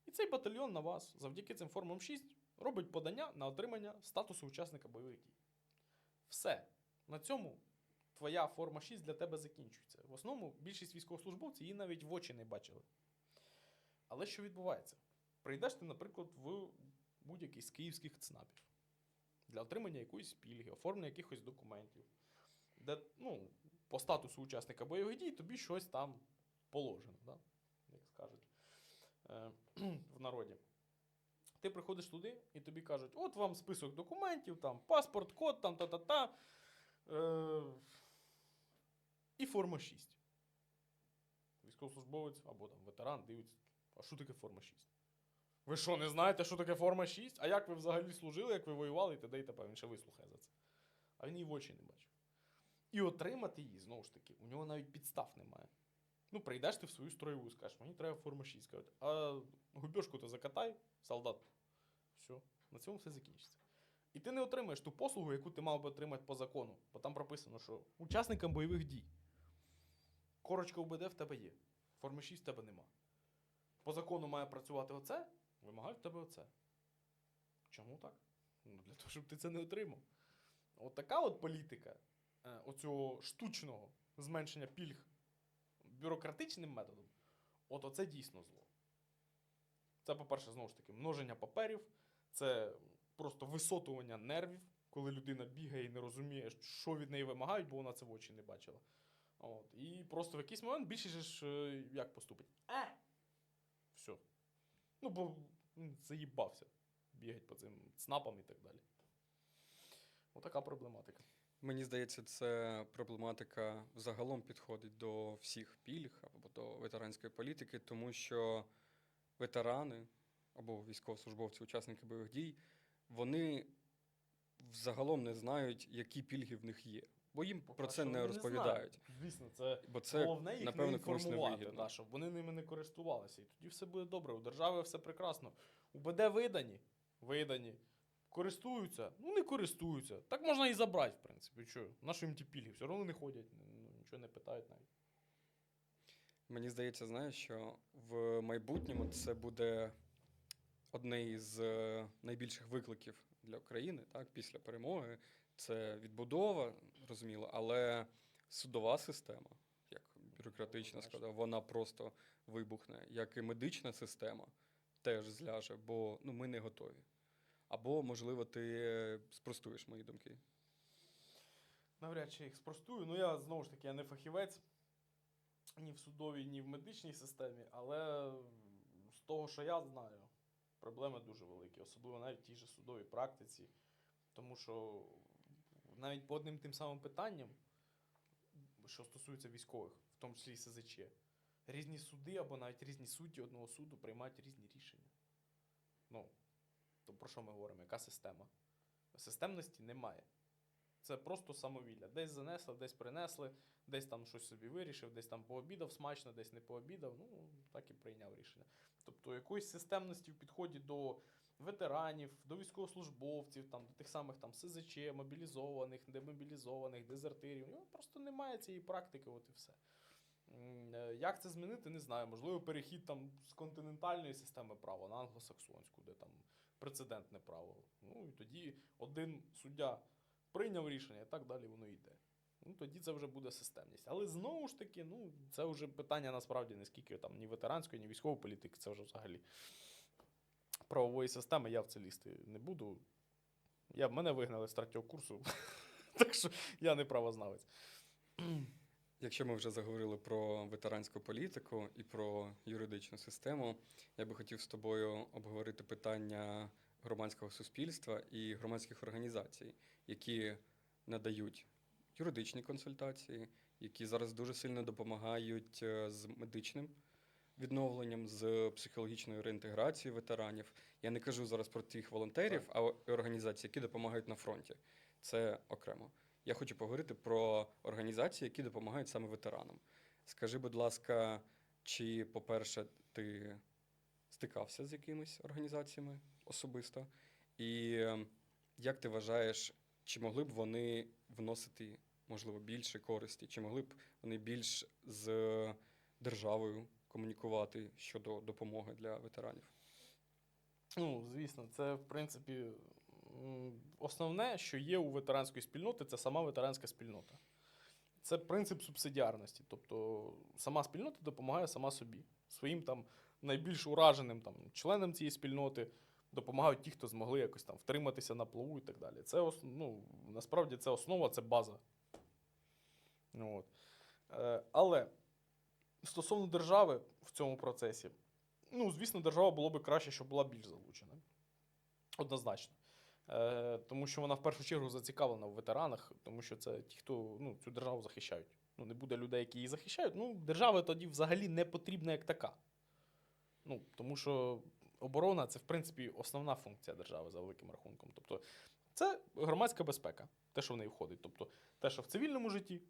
І цей батальйон на вас, завдяки цим формам 6, робить подання на отримання статусу учасника бойових дій. Все. На цьому твоя форма 6 для тебе закінчується. В основному більшість військовослужбовців її навіть в очі не бачили. Але що відбувається? Прийдеш ти, наприклад, в будь-який з київських ЦНАПів для отримання якоїсь пільги, оформлення якихось документів, де по статусу учасника бойових дій тобі щось там положено, як скажуть в народі. Ти приходиш туди і тобі кажуть, от вам список документів, паспорт, код, та-та-та. і форма 6. Військовослужбовець або там ветеран дивиться, а що таке форма 6? Ви що, не знаєте, що таке форма 6? А як ви взагалі служили, як ви воювали і т.д. і т.п. Він ще вислухає за це. А він її в очі не бачив. І отримати її, знову ж таки, у нього навіть підстав немає. Ну, прийдеш ти в свою строєву, скажеш, мені треба форма 6. Кажуть, а губьошку ти закатай, солдат. Все, на цьому все закінчиться. І ти не отримаєш ту послугу, яку ти мав би отримати по закону. Бо там прописано, що учасникам бойових дій корочка УБД в тебе є, форми 6 в тебе нема. По закону має працювати оце, вимагають в тебе оце. Чому так? Ну, для того, щоб ти це не отримав. От така от політика оцього штучного зменшення пільг бюрократичним методом, от оце дійсно зло. Це, по-перше, знову ж таки, множення паперів, це просто висотування нервів, коли людина бігає і не розуміє, що від неї вимагають, бо вона це в очі не бачила. От. І просто в якийсь момент більше ж як поступить? Все. Ну, бо він заїбався бігати по цим ЦНАПам і так далі. Отака проблематика. Мені здається, це проблематика загалом підходить до всіх пільг або до ветеранської політики, тому що ветерани або військовослужбовці, учасники бойових дій, вони взагалом не знають, які пільги в них є. Бо їм про це не розповідають. Звісно, це Бо це, головне їх напевно, не комусь інформувати, невигідно. да, щоб вони ними не користувалися. І тоді все буде добре. У держави все прекрасно. УБД видані. Видані. Користуються? Ну, не користуються. Так можна і забрати, в принципі. Що? Наші їм ті пільги. Все одно не ходять, нічого не питають навіть. Мені здається, знаєш, що в майбутньому це буде одне із найбільших викликів для України, так, після перемоги. Це відбудова, розуміло, але судова система, як бюрократична складова, вона просто вибухне. Як і медична система теж зляже, бо ми не готові. Або, можливо, ти спростуєш мої думки. Навряд чи їх спростую. Ну, я, знову ж таки, я не фахівець ні в судовій, ні в медичній системі, але з того, що я знаю, проблеми дуже великі, особливо навіть в тій же судовій практиці. Тому що навіть по одним тим самим питанням, що стосується військових, в тому числі і СЗЧ, різні суди або навіть різні судді одного суду приймають різні рішення. Ну, то про що ми говоримо? Яка система? Системності немає. Це просто самовілля. Десь занесли, десь принесли, десь там щось собі вирішив, десь там пообідав смачно, десь не пообідав. Ну, так і прийняв рішення. Тобто якоїсь системності в підході до ветеранів, до військовослужбовців, там, до тих самих там СЗЧ, мобілізованих, демобілізованих, дезертирів. Ну, просто немає цієї практики, от і все. Як це змінити, не знаю. Можливо, перехід там з континентальної системи права на англосаксонську, де там прецедентне право. Ну, і тоді один суддя прийняв рішення, і так далі воно йде. Ну, тоді це вже буде системність. Але знову ж таки, це вже питання насправді не скільки там ні ветеранської, ні військової політики, це вже взагалі правової системи, я в це лізти не буду. Мене вигнали з 3-го курсу, так що я не правознавець. Якщо ми вже заговорили про ветеранську політику і про юридичну систему, я би хотів з тобою обговорити питання громадського суспільства і громадських організацій, які надають юридичні консультації, які зараз дуже сильно допомагають з медичним відновленням, з психологічною реінтеграцією ветеранів. Я не кажу зараз про тих волонтерів, а організацій, які допомагають на фронті. Це окремо. Я хочу поговорити про організації, які допомагають саме ветеранам. Скажи, будь ласка, чи, по-перше, ти стикався з якимись організаціями особисто? І як ти вважаєш, чи могли б вони вносити, можливо, більше користі? Чи могли б вони більш з державою комунікувати щодо допомоги для ветеранів? Ну, звісно, це, в принципі, основне, що є у ветеранської спільноти, це сама ветеранська спільнота. Це принцип субсидіарності. Тобто сама спільнота допомагає сама собі. Своїм там найбільш ураженим там, членам цієї спільноти допомагають ті, хто змогли якось там втриматися на плаву і так далі. Це, насправді це основа, це база. От. Але стосовно держави в цьому процесі, звісно, держава було б краще, щоб була більш залучена. Однозначно. Тому що вона в першу чергу зацікавлена в ветеранах, тому що це ті, хто цю державу захищають. ну, не буде людей, які її захищають, ну, держава тоді взагалі не потрібна як така. Ну, тому що оборона це, в принципі, основна функція держави за великим рахунком. Тобто, це громадська безпека, те, що в неї входить. Тобто, те, що в цивільному житті,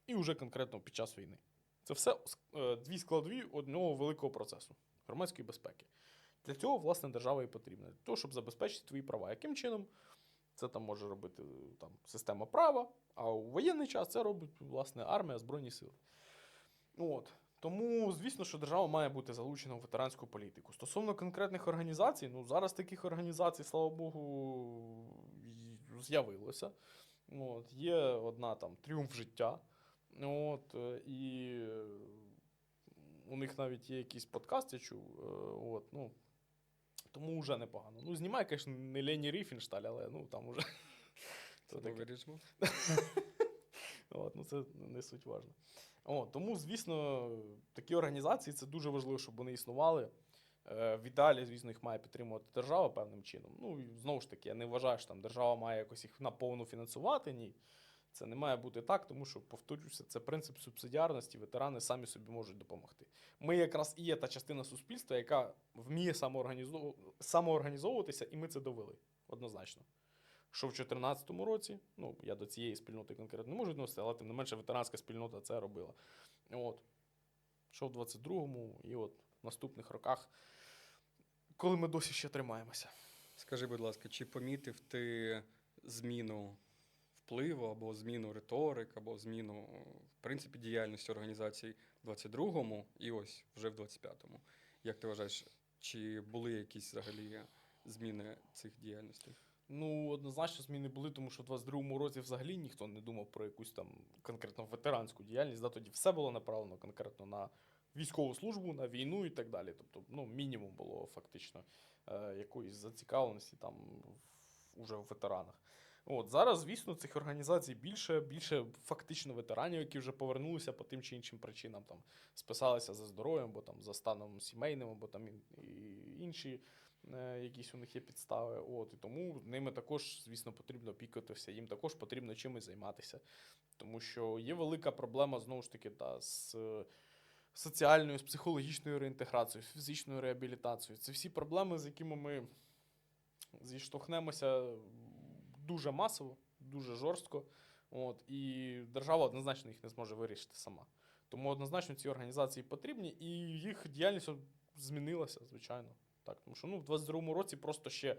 і вже конкретно під час війни. Це все дві складові одного великого процесу громадської безпеки. Для цього, власне, держава і потрібна. Для того, щоб забезпечити твої права. Яким чином? Це там може робити там, система права, а у воєнний час це робить, власне, армія, Збройні сили. От. Тому, звісно, що держава має бути залучена в ветеранську політику. Стосовно конкретних організацій, ну зараз таких організацій, слава Богу, з'явилося. От. Є одна там Тріумф життя. От. І у них навіть є якийсь подкаст, я чув. От. Ну, тому вже непогано. Ну, знімає, звісно, не Лені Ріфеншталь, але ну там уже. Це ми вирішимо. От, ну це не суть важно. От, тому, звісно, такі організації це дуже важливо, щоб вони існували. В ідеалі, звісно, їх має підтримувати держава певним чином. Ну, і знову ж таки, я не вважаю, що там держава має якось їх наповну фінансувати. Ні. Це не має бути так, тому що, повторюся, це принцип субсидіарності, ветерани самі собі можуть допомогти. Ми якраз і є та частина суспільства, яка вміє самоорганізовуватися, і ми це довели однозначно. Що в 2014 році, ну, я до цієї спільноти конкретно не можу відносити, але тим не менше ветеранська спільнота це робила. От. Що в 22-му і от в наступних роках, коли ми досі ще тримаємося. Скажи, будь ласка, чи помітив ти зміну впливу, або зміну риторик, або зміну, в принципі, діяльності організацій в 22-му і ось вже в 25-му? Як ти вважаєш, чи були якісь взагалі зміни цих діяльностей? Ну, однозначно зміни були, тому що в 22-му році взагалі ніхто не думав про якусь там конкретно ветеранську діяльність. Да? Тоді все було направлено конкретно на військову службу, на війну і так далі. Тобто, ну, мінімум було фактично якоїсь зацікавленості там уже в ветеранах. От, зараз, звісно, цих організацій більше фактично ветеранів, які вже повернулися по тим чи іншим причинам, там, списалися за здоров'ям, або там, за станом сімейним, або там і інші якісь у них є підстави. От, і тому ними також, звісно, потрібно опікуватися, їм також потрібно чимось займатися. Тому що є велика проблема, знову ж таки, з соціальною, з психологічною реінтеграцією, з фізичною реабілітацією. Це всі проблеми, з якими ми зіштовхнемося дуже масово, дуже жорстко. От, і держава однозначно їх не зможе вирішити сама. Тому однозначно ці організації потрібні, і їх діяльність змінилася, звичайно. Так, тому що в 22-му році просто ще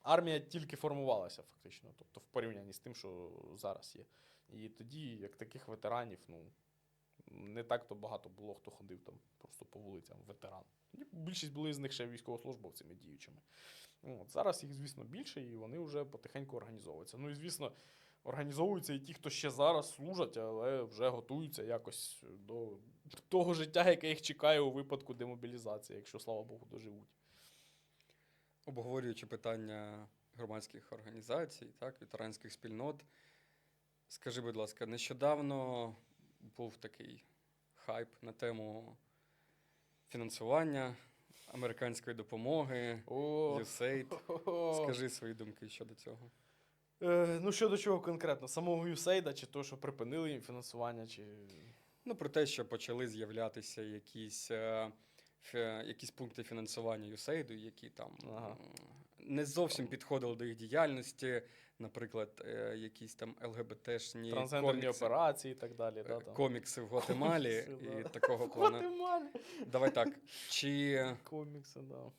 армія тільки формувалася, фактично, тобто в порівнянні з тим, що зараз є. І тоді, як таких ветеранів, не так-то багато було, хто ходив там просто по вулицям, ветеран. Тоді більшість були з них ще військовослужбовцями діючими. От, зараз їх, звісно, більше, і вони вже потихеньку організовуються. Ну і, звісно, організовуються і ті, хто ще зараз служать, але вже готуються якось до того життя, яке їх чекає у випадку демобілізації, якщо, слава Богу, доживуть. Обговорюючи питання громадських організацій, так, ветеранських спільнот, скажи, будь ласка, нещодавно був такий хайп на тему фінансування, американської допомоги, USAID. Скажи свої думки щодо цього. Ну, щодо чого конкретно? Самого USAID, чи то, що припинили їм фінансування, чи... Ну, про те, що почали з'являтися якісь пункти фінансування USAID, які там не зовсім підходили до їх діяльності, наприклад, якісь там ЛГБТшні трансгендерні операції і так далі. Комікси в Гватемалі і такого плану. Гватемалі! Давай так, комікси, да.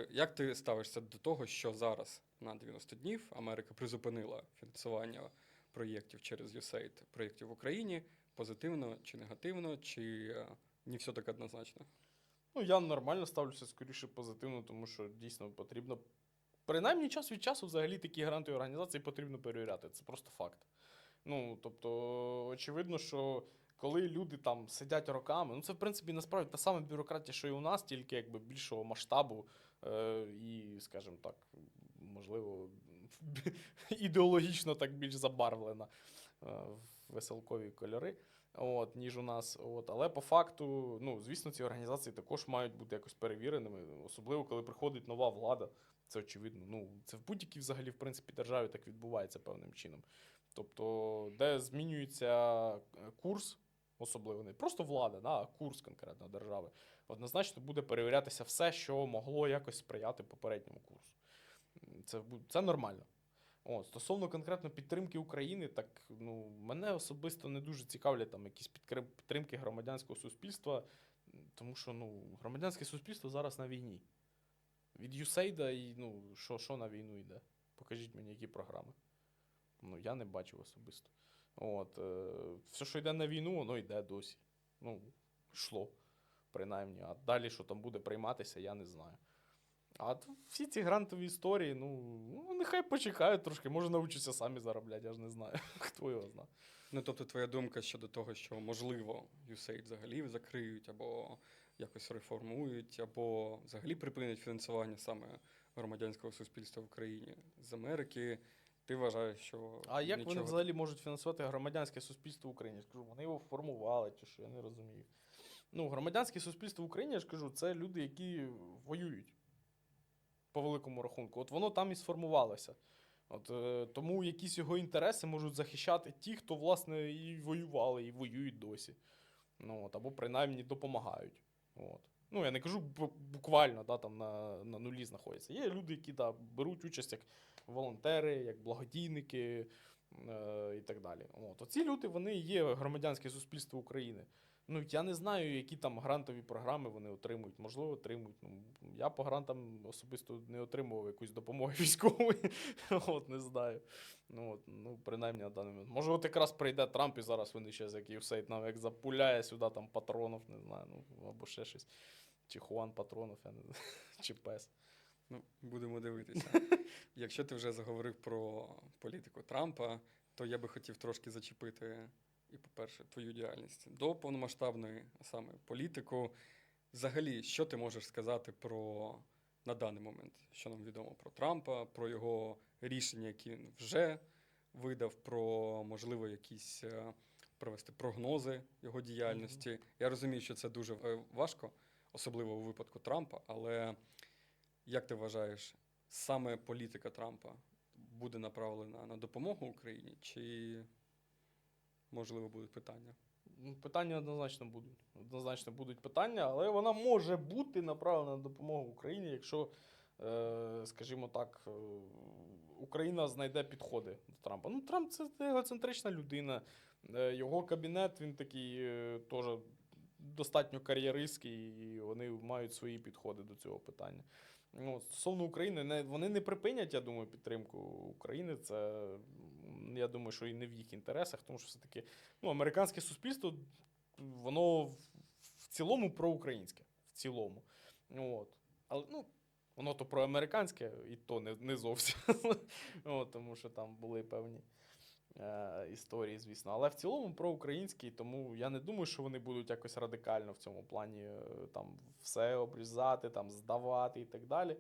Як ти ставишся до того, що зараз на 90 днів Америка призупинила фінансування проєктів через USAID, проєктів в Україні, позитивно чи негативно, чи не все так однозначно? Ну, я нормально ставлюся, скоріше позитивно, тому що дійсно потрібно, принаймні час від часу взагалі такі грантові організації потрібно перевіряти, це просто факт. Ну, тобто, очевидно, що коли люди там сидять роками, це, в принципі, насправді та сама бюрократія, що і у нас, тільки якби більшого масштабу і, скажімо так, можливо, ідеологічно так більш забарвлена в веселкові кольори, ніж у нас. Але по факту, звісно, ці організації також мають бути якось перевіреними, особливо, коли приходить нова влада. Це очевидно. Це в будь-якій взагалі, в принципі, державі так відбувається певним чином. Тобто, де змінюється курс, особливо не просто влада, да, а курс конкретно держави, однозначно буде перевірятися все, що могло якось сприяти попередньому курсу. Це нормально. Стосовно конкретно підтримки України, так мене особисто не дуже цікавлять там якісь підтримки громадянського суспільства, тому що громадянське суспільство зараз на війні. Від USAID і що на війну йде? Покажіть мені, які програми. Я не бачив особисто. Все, що йде на війну, воно йде досі. Йшло, принаймні. А далі, що там буде прийматися, я не знаю. А всі ці грантові історії, нехай почекають трошки, може навчаться самі заробляти, я ж не знаю. Хто його знає. Тобто твоя думка щодо того, що, можливо, USAID взагалі закриють, або якось реформують, або взагалі припинять фінансування саме громадянського суспільства в Україні з Америки, ти вважаєш, що А як вони нічого... взагалі можуть фінансувати громадянське суспільство в Україні? Я ж кажу, вони його формували, чи що, я не розумію. Громадянське суспільство в Україні, я ж кажу, це люди, які воюють. По великому рахунку. Воно там і сформувалося. Тому якісь його інтереси можуть захищати ті, хто, власне, і воювали, і воюють досі. Або принаймні допомагають. Я не кажу буквально, там на нулі знаходяться. Є люди, які беруть участь як волонтери, як благодійники і так далі. Оці люди, вони є громадянське суспільство України. Я не знаю, які там грантові програми вони отримують. Можливо, отримують. Я по грантам особисто не отримував якусь допомоги військової. Не знаю. Принаймні на даний момент. Може, якраз прийде Трамп і зараз вони ще як USAID нам як запуляє сюди там патронів, не знаю, або ще щось. Чи Хуан Патронов, я не знаю, чи Пес. Будемо дивитися. Якщо ти вже заговорив про політику Трампа, то я би хотів трошки зачепити і, по-перше, твою діяльність до повномасштабної, а саме політику. Взагалі, що ти можеш сказати на даний момент, що нам відомо про Трампа, про його рішення, які він вже видав, про, можливо, якісь провести прогнози його діяльності. Я розумію, що це дуже важко, особливо у випадку Трампа, але як ти вважаєш, саме політика Трампа буде направлена на допомогу Україні, чи, можливо, будуть питання? Питання однозначно будуть. Однозначно будуть питання, але вона може бути направлена на допомогу Україні, якщо, скажімо так, Україна знайде підходи до Трампа. Трамп – це егоцентрична людина. Його кабінет, він такий теж достатньо кар'єристський, і вони мають свої підходи до цього питання. Стосовно України, вони не припинять, я думаю, підтримку України. Це, я думаю, що і не в їх інтересах, тому що все-таки американське суспільство, воно в цілому проукраїнське. В цілому. Але, воно то проамериканське, і то не зовсім. Тому що там були певні історії, звісно. Але в цілому проукраїнський, тому я не думаю, що вони будуть якось радикально в цьому плані там все обрізати, там здавати і так далі.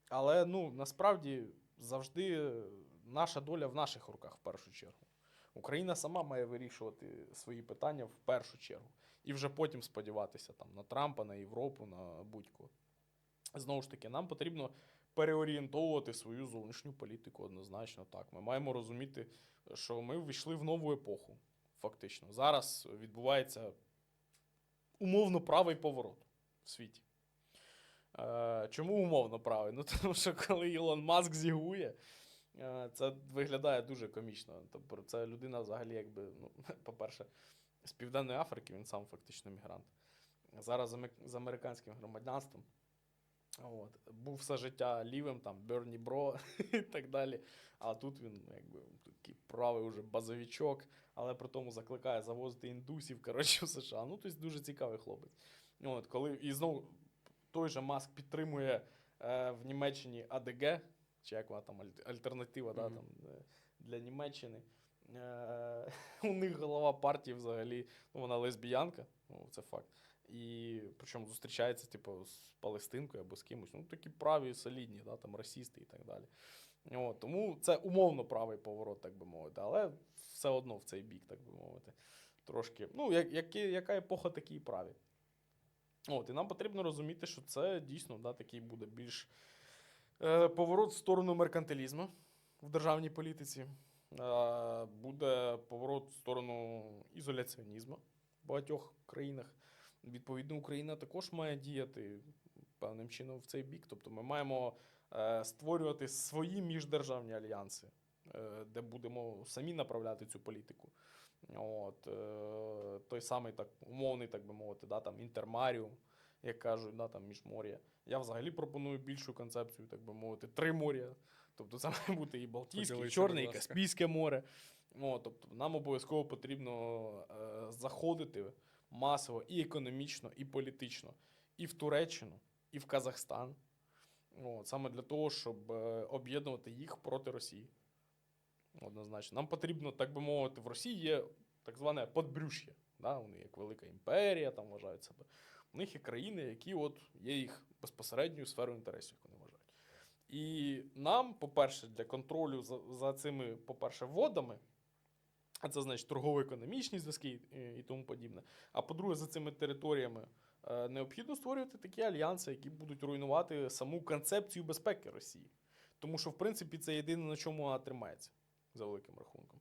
Але, насправді, завжди наша доля в наших руках в першу чергу. Україна сама має вирішувати свої питання в першу чергу. І вже потім сподіватися там на Трампа, на Європу, на будь-кого. Знову ж таки, нам потрібно переорієнтовувати свою зовнішню політику однозначно так. Ми маємо розуміти, що ми ввійшли в нову епоху, фактично. Зараз відбувається умовно правий поворот в світі. Чому умовно правий? Тому що коли Ілон Маск зігує, це виглядає дуже комічно. Тобто це людина взагалі, по-перше, з Південної Африки, він сам фактично мігрант. Зараз з американським громадянством. Був все життя лівим, там, Берні Бро і так далі. А тут він, такий правий уже базовичок, але при тому закликає завозити індусів, в США. Тобто дуже цікавий хлопець. І знову той же Маск підтримує в Німеччині АДГ, чи як вона там, альтернатива там, для Німеччини. У них голова партії взагалі, вона лесбіянка, це факт. І причому зустрічається з Палестинкою або з кимось. Такі праві, солідні, там расисти і так далі. Тому це умовно правий поворот, так би мовити. Але все одно в цей бік, так би мовити. Трошки. Яка епоха, такі і праві. І нам потрібно розуміти, що це дійсно такий буде більш поворот в сторону меркантилізму в державній політиці. буде поворот в сторону ізоляціонізму в багатьох країнах. Відповідно, Україна також має діяти певним чином в цей бік. Тобто ми маємо створювати свої міждержавні альянси, де будемо самі направляти цю політику. От, той самий так, умовний, так би мовити, да, там, інтермаріум, як кажуть, да, там, міжмор'я. Я взагалі пропоную більшу концепцію, так би мовити, три моря. Тобто це має бути і Балтійське, і Поділися, Чорне, і будь ласка. Каспійське море. От, тобто нам обов'язково потрібно заходити масово і економічно, і політично, і в Туреччину, і в Казахстан. От, саме для того, щоб об'єднувати їх проти Росії. Однозначно. Нам потрібно, так би мовити, в Росії є так зване подбрюш'я. Да? Вони як велика імперія, там вважають себе. У них є країни, які от є їх безпосередньою сферою інтересів, як вони вважають. І нам, по-перше, для контролю за цими, по-перше, водами, а це значить торгово-економічні зв'язки і тому подібне. А по-друге, за цими територіями необхідно створювати такі альянси, які будуть руйнувати саму концепцію безпеки Росії. Тому що, в принципі, це єдине, на чому вона тримається, за великим рахунком.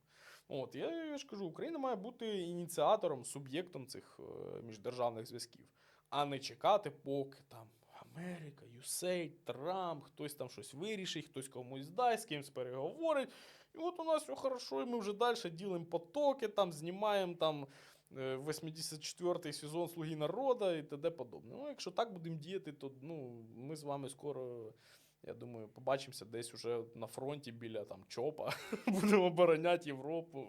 От, я ж кажу, Україна має бути ініціатором, суб'єктом цих міждержавних зв'язків, а не чекати, поки там Америка, USAID, Трамп, хтось там щось вирішить, хтось комусь дасть, з кимось переговорить. І от у нас все хорошо, і ми вже далі ділимо потоки, там, знімаємо там 84-й сезон «Слуги народу» і т.д. подобне. Ну, якщо так будемо діяти, то ми з вами скоро, я думаю, побачимося десь уже на фронті біля там ЧОПа. Будемо обороняти Європу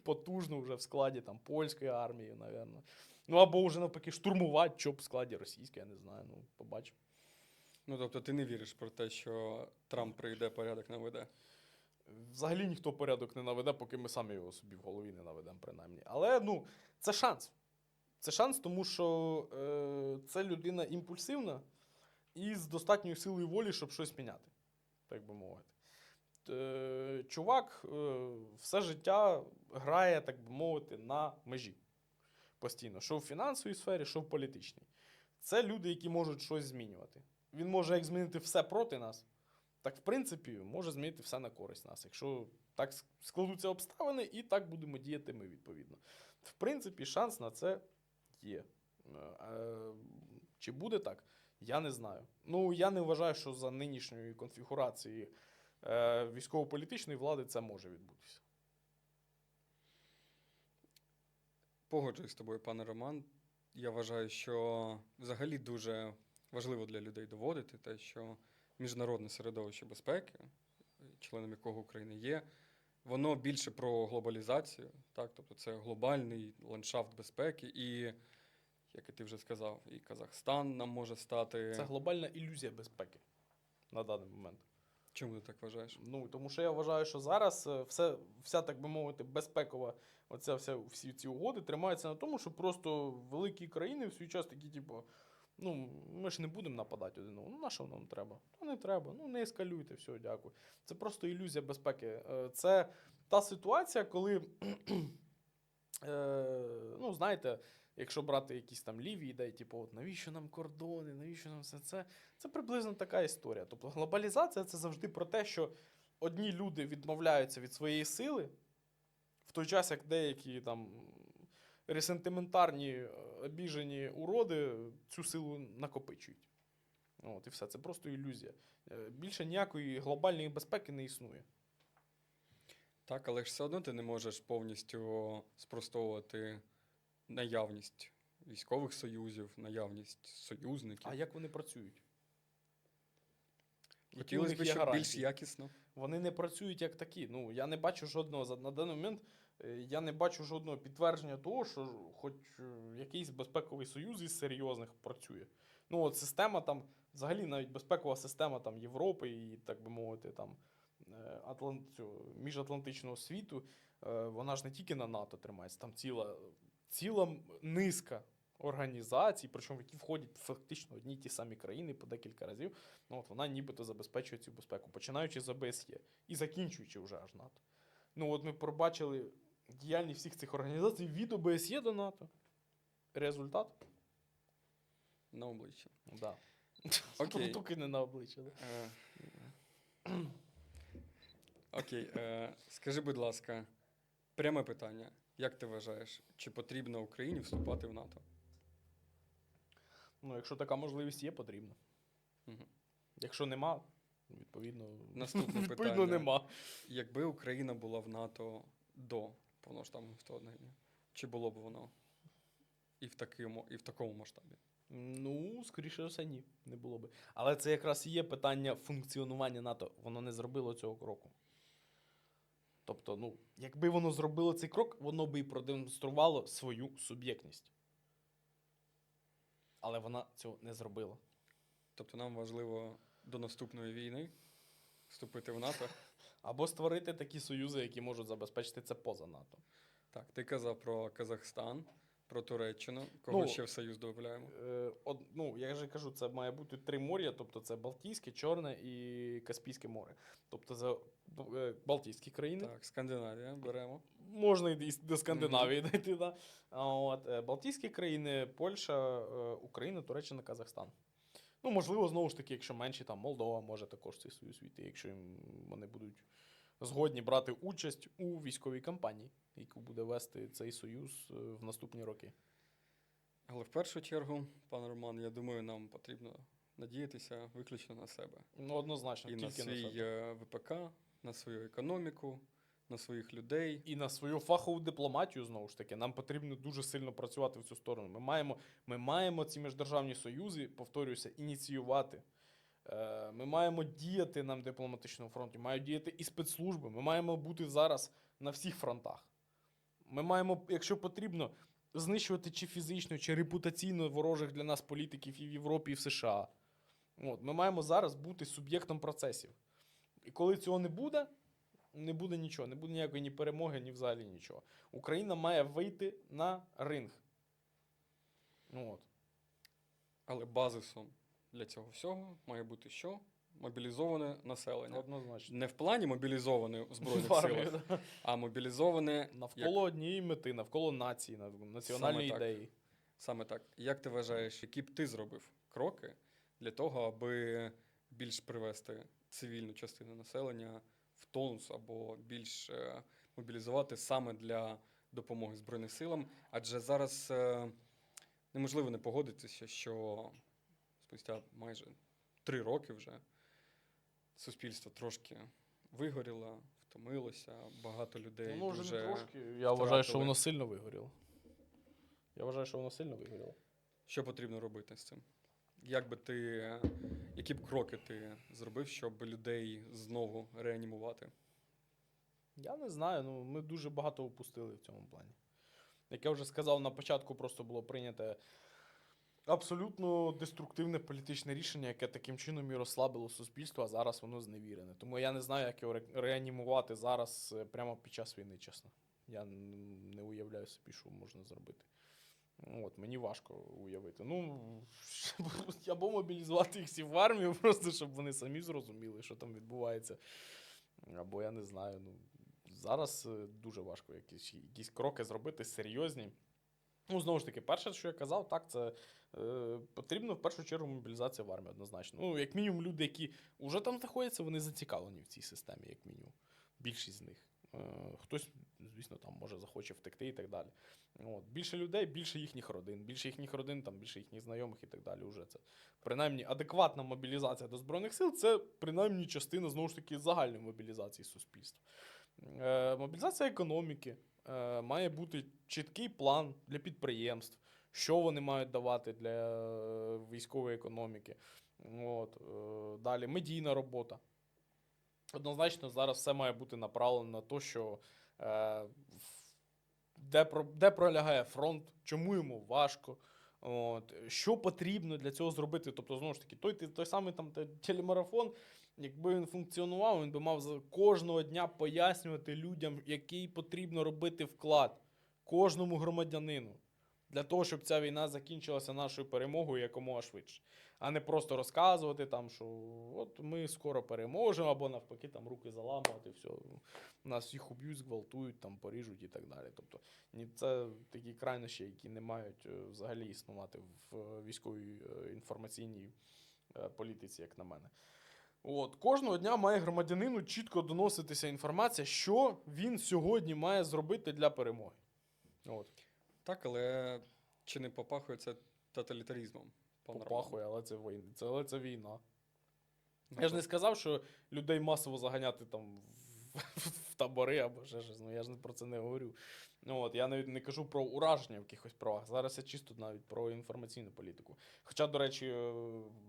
потужно вже в складі там польської армії, напевно. Ну, або вже навпаки штурмувати ЧОП в складі російської, я не знаю, ну, побачимо. Ну, тобто ти не віриш про те, що Трамп прийде, порядок наведе? Взагалі ніхто порядок не наведе, поки ми самі його собі в голові не наведемо, принаймні. Але, ну, це шанс. Це шанс, тому що це людина імпульсивна і з достатньою силою волі, щоб щось міняти, так би мовити. Чувак все життя грає, так би мовити, на межі. Постійно. Що в фінансовій сфері, що в політичній. Це люди, які можуть щось змінювати. Він може як змінити все проти нас, так, в принципі, може змінити все на користь нас. Якщо так складуться обставини, і так будемо діяти ми, відповідно. В принципі, шанс на це є. Чи буде так? Я не знаю. Ну, я не вважаю, що за нинішньої конфігурації військово-політичної влади це може відбутися. Погоджуюсь з тобою, пане Роман. Я вважаю, що взагалі дуже важливо для людей доводити те, що міжнародне середовище безпеки, членом якого Україна є, воно більше про глобалізацію, так? Тобто це глобальний ландшафт безпеки, і, як і ти вже сказав, і Казахстан нам може стати. Це глобальна ілюзія безпеки на даний момент. Чому ти так вважаєш? Ну, тому що я вважаю, що зараз вся, так би мовити, безпекова, всі ці угоди тримаються на тому, що просто великі країни в свій час такі, типу, ну, ми ж не будемо нападати один одного. Ну, на що нам треба? Ну, не треба. Ну, не ескалюйте, все, дякую. Це просто ілюзія безпеки. Це та ситуація, коли, ну, знаєте, якщо брати якісь там ліві ідеї, типу, от навіщо нам кордони, навіщо нам все це? Це приблизно така історія. Тобто глобалізація – це завжди про те, що одні люди відмовляються від своєї сили, в той час, як деякі там ресентиментарні, обіжені уроди цю силу накопичують. От і все. Це просто ілюзія. Більше ніякої глобальної безпеки не існує. Так, але ж все одно ти не можеш повністю спростовувати наявність військових союзів, наявність союзників. А як вони працюють? Які у Хотілося них б, є щоб гарантії? більш якісно. Вони не працюють як такі. Ну, я не бачу жодного, на даний момент, я не бачу жодного підтвердження того, що хоч якийсь безпековий союз із серйозних працює. Ну, от система там, взагалі навіть безпекова система там Європи і, так би мовити, там міжатлантичного світу, вона ж не тільки на НАТО тримається, там ціла низка організацій, причому в які входять фактично одні й ті самі країни по декілька разів, ну, от вона нібито забезпечує цю безпеку, починаючи з ОБСЄ і закінчуючи вже аж НАТО. Ну, от ми пробачили діяльність всіх цих організацій від ОБСЄ до НАТО. Результат? На обличчя. Да. Окей. Тільки не на обличчя. Да? Окей, скажи, будь ласка, пряме питання. Як ти вважаєш, чи потрібно Україні вступати в НАТО? Ну, якщо така можливість є, потрібно. Мгм. Якщо нема, відповідно, Наступне відповідно питання. нема. Якби Україна була в НАТО до повноштабного вторгнення, чи було б воно і в такому масштабі? Ну, скоріше за все, ні, не було би. Але це якраз і є питання функціонування НАТО. Воно не зробило цього кроку. Тобто, ну, якби воно зробило цей крок, воно би і продемонструвало свою суб'єктність. Але вона цього не зробила. Тобто нам важливо до наступної війни вступити в НАТО. Або створити такі союзи, які можуть забезпечити це поза НАТО. Так, ти казав про Казахстан, про Туреччину. Кого Ну, ще в союз додаємо? Ну, я ж кажу, це має бути 3 моря, тобто це Балтійське, Чорне і Каспійське море. Тобто це Балтійські країни. Так, Скандинавія беремо. Можна і до Скандинавії дійти, да. Балтійські країни, Польща, Україна, Туреччина, Казахстан. Ну, можливо, знову ж таки, якщо менші, там Молдова може також в цей союз війти, якщо вони будуть згодні брати участь у військовій кампанії, яку буде вести цей союз в наступні роки. Але в першу чергу, пане Роман, я думаю, нам потрібно надіятися виключно на себе. Ну, однозначно, І на тільки на свій себе. ВПК, на свою економіку, на своїх людей. І на свою фахову дипломатію, знову ж таки, нам потрібно дуже сильно працювати в цю сторону. Ми маємо ці міждержавні союзи, повторююся, ініціювати. Ми маємо діяти на дипломатичному фронті, мають діяти і спецслужби. Ми маємо бути зараз на всіх фронтах. Ми маємо, якщо потрібно, знищувати чи фізично, чи репутаційно ворожих для нас політиків і в Європі, і в США. Ми маємо зараз бути суб'єктом процесів. І коли цього не буде нічого, не буде ніякої ні перемоги, ні взагалі нічого. Україна має вийти на ринг. Але базисом для цього всього має бути що? Мобілізоване населення. Однозначно. Не в плані мобілізоване в Збройних В армію, силах, да. а мобілізоване Навколо однієї мети, навколо нації, національної Саме так. ідеї. Саме так. Як ти вважаєш, які б ти зробив кроки для того, аби більш привести цивільну частину населення в тонус або більш мобілізувати саме для допомоги Збройним силам? Адже зараз неможливо не погодитися, що спустя майже 3 роки вже суспільство трошки вигоріло, втомилося, багато людей Ну, може, дуже не трошки. Я вважаю, що втратили. воно сильно вигоріло. Що потрібно робити з цим? Які б кроки ти зробив, щоб людей знову реанімувати? Я не знаю, ми дуже багато упустили в цьому плані. Як я вже сказав, на початку просто було прийнято абсолютно деструктивне політичне рішення, яке таким чином і розслабило суспільство, а зараз воно зневірене. Тому я не знаю, як його реанімувати зараз прямо під час війни, чесно. Я не уявляю собі, що можна зробити. Мені важко уявити. Або мобілізувати їх всіх в армію, просто щоб вони самі зрозуміли, що там відбувається. Або я не знаю. Зараз дуже важко якісь кроки зробити серйозні. Знову ж таки, перше, що я казав, так, це потрібно в першу чергу мобілізація в армії, однозначно. Як мінімум, люди, які вже там знаходяться, вони зацікавлені в цій системі, як мінімум. Більшість з них. Хтось, звісно, там може захоче втекти і так далі. Більше людей, більше їхніх родин. Більше їхніх родин, там, більше їхніх знайомих і так далі. Уже це. Принаймні, адекватна мобілізація до Збройних сил – це, принаймні, частина, знову ж таки, загальної мобілізації суспільства. Мобілізація економіки. Має бути чіткий план для підприємств, що вони мають давати для військової економіки. Далі медійна робота. Однозначно, зараз все має бути направлено на те, що де пролягає фронт, чому йому важко, що потрібно для цього зробити. Тобто, знову ж таки, той самий там телемарафон, якби він функціонував, він би мав кожного дня пояснювати людям, який потрібно робити вклад кожному громадянину для того, щоб ця війна закінчилася нашою перемогою якомога швидше. А не просто розказувати, там, що от ми скоро переможемо, або навпаки там руки заламувати, все, нас всіх уб'ють, зґвалтують, там, поріжуть і так далі. Тобто, це такі крайнощі, які не мають взагалі існувати в військовій інформаційній політиці, як на мене. От, кожного дня має громадянину чітко доноситися інформація, що він сьогодні має зробити для перемоги. От. Так, але чи не попахує це тоталітаризмом? Попахує, але це війна. Ну, Я ж не сказав, що людей масово заганяти там в табори або ще щось. Ну я ж про це не говорю. От, я навіть не кажу про ураження в якихось правах. Зараз я чисто навіть про інформаційну політику. Хоча, до речі,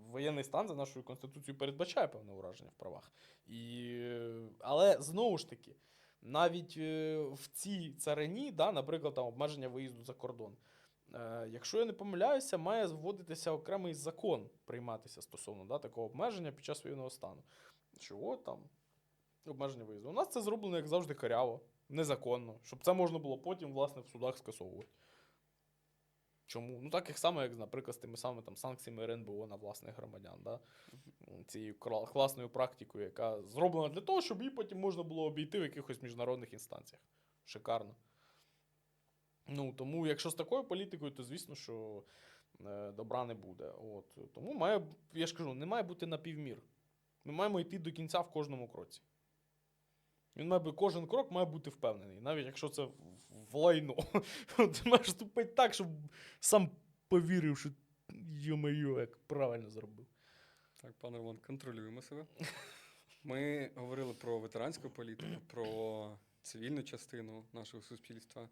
воєнний стан за нашою Конституцією передбачає певне ураження в правах. Але знову ж таки, навіть в цій царині, да, наприклад, там, обмеження виїзду за кордон. Якщо я не помиляюся, має вводитися окремий закон прийматися стосовно такого обмеження під час воєнного стану. Що от там обмеження виїзду. У нас це зроблено, як завжди, каряво, незаконно, щоб це можна було потім, власне, в судах скасовувати. Чому? Ну, так як само, як, наприклад, з тими самими там, санкціями РНБО на власних громадян. Да? Цією класною практикою, яка зроблена для того, щоб її потім можна було обійти в якихось міжнародних інстанціях. Шикарно. Ну, тому, якщо з такою політикою, то звісно, що добра не буде. От. Тому я ж кажу, не має бути напівмір. Ми маємо йти до кінця в кожному кроці. Кожен крок має бути впевнений, навіть якщо це в лайно. Ти маєш ступити так, щоб сам повірив, що йо-моє, як правильно зробив. Так, пане Роман, контролюємо себе. Ми говорили про ветеранську політику, про цивільну частину нашого суспільства.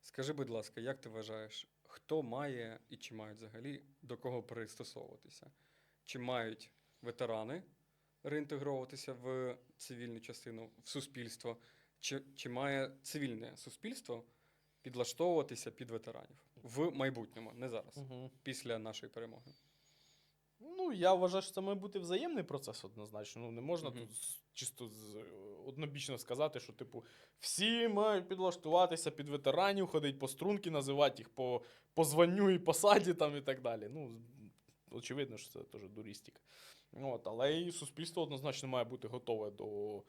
Скажи, будь ласка, як ти вважаєш, хто має і чи мають взагалі до кого пристосовуватися? Чи мають ветерани реінтегровуватися в цивільну частину, в суспільство? Чи має цивільне суспільство підлаштовуватися під ветеранів в майбутньому, не зараз, після нашої перемоги? Ну, я вважаю, що це має бути взаємний процес однозначно. Ну, не можна тут чисто однобічно сказати, що, типу, всі мають підлаштуватися під ветеранів, ходить по струнки, називати їх по званню і посаді там, і так далі. Ну, очевидно, що це теж дурістика. От, але і суспільство однозначно має бути готове до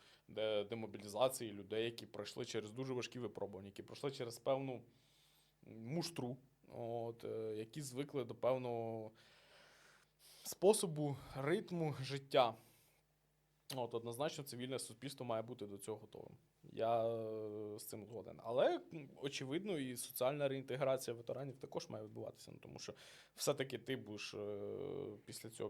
демобілізації людей, які пройшли через дуже важкі випробування, які пройшли через певну муштру, от, які звикли до певного способу, ритму життя. От, однозначно, цивільне суспільство має бути до цього готовим. Я з цим згоден. Але, очевидно, і соціальна реінтеграція ветеранів також має відбуватися. Ну, тому що все-таки ти будеш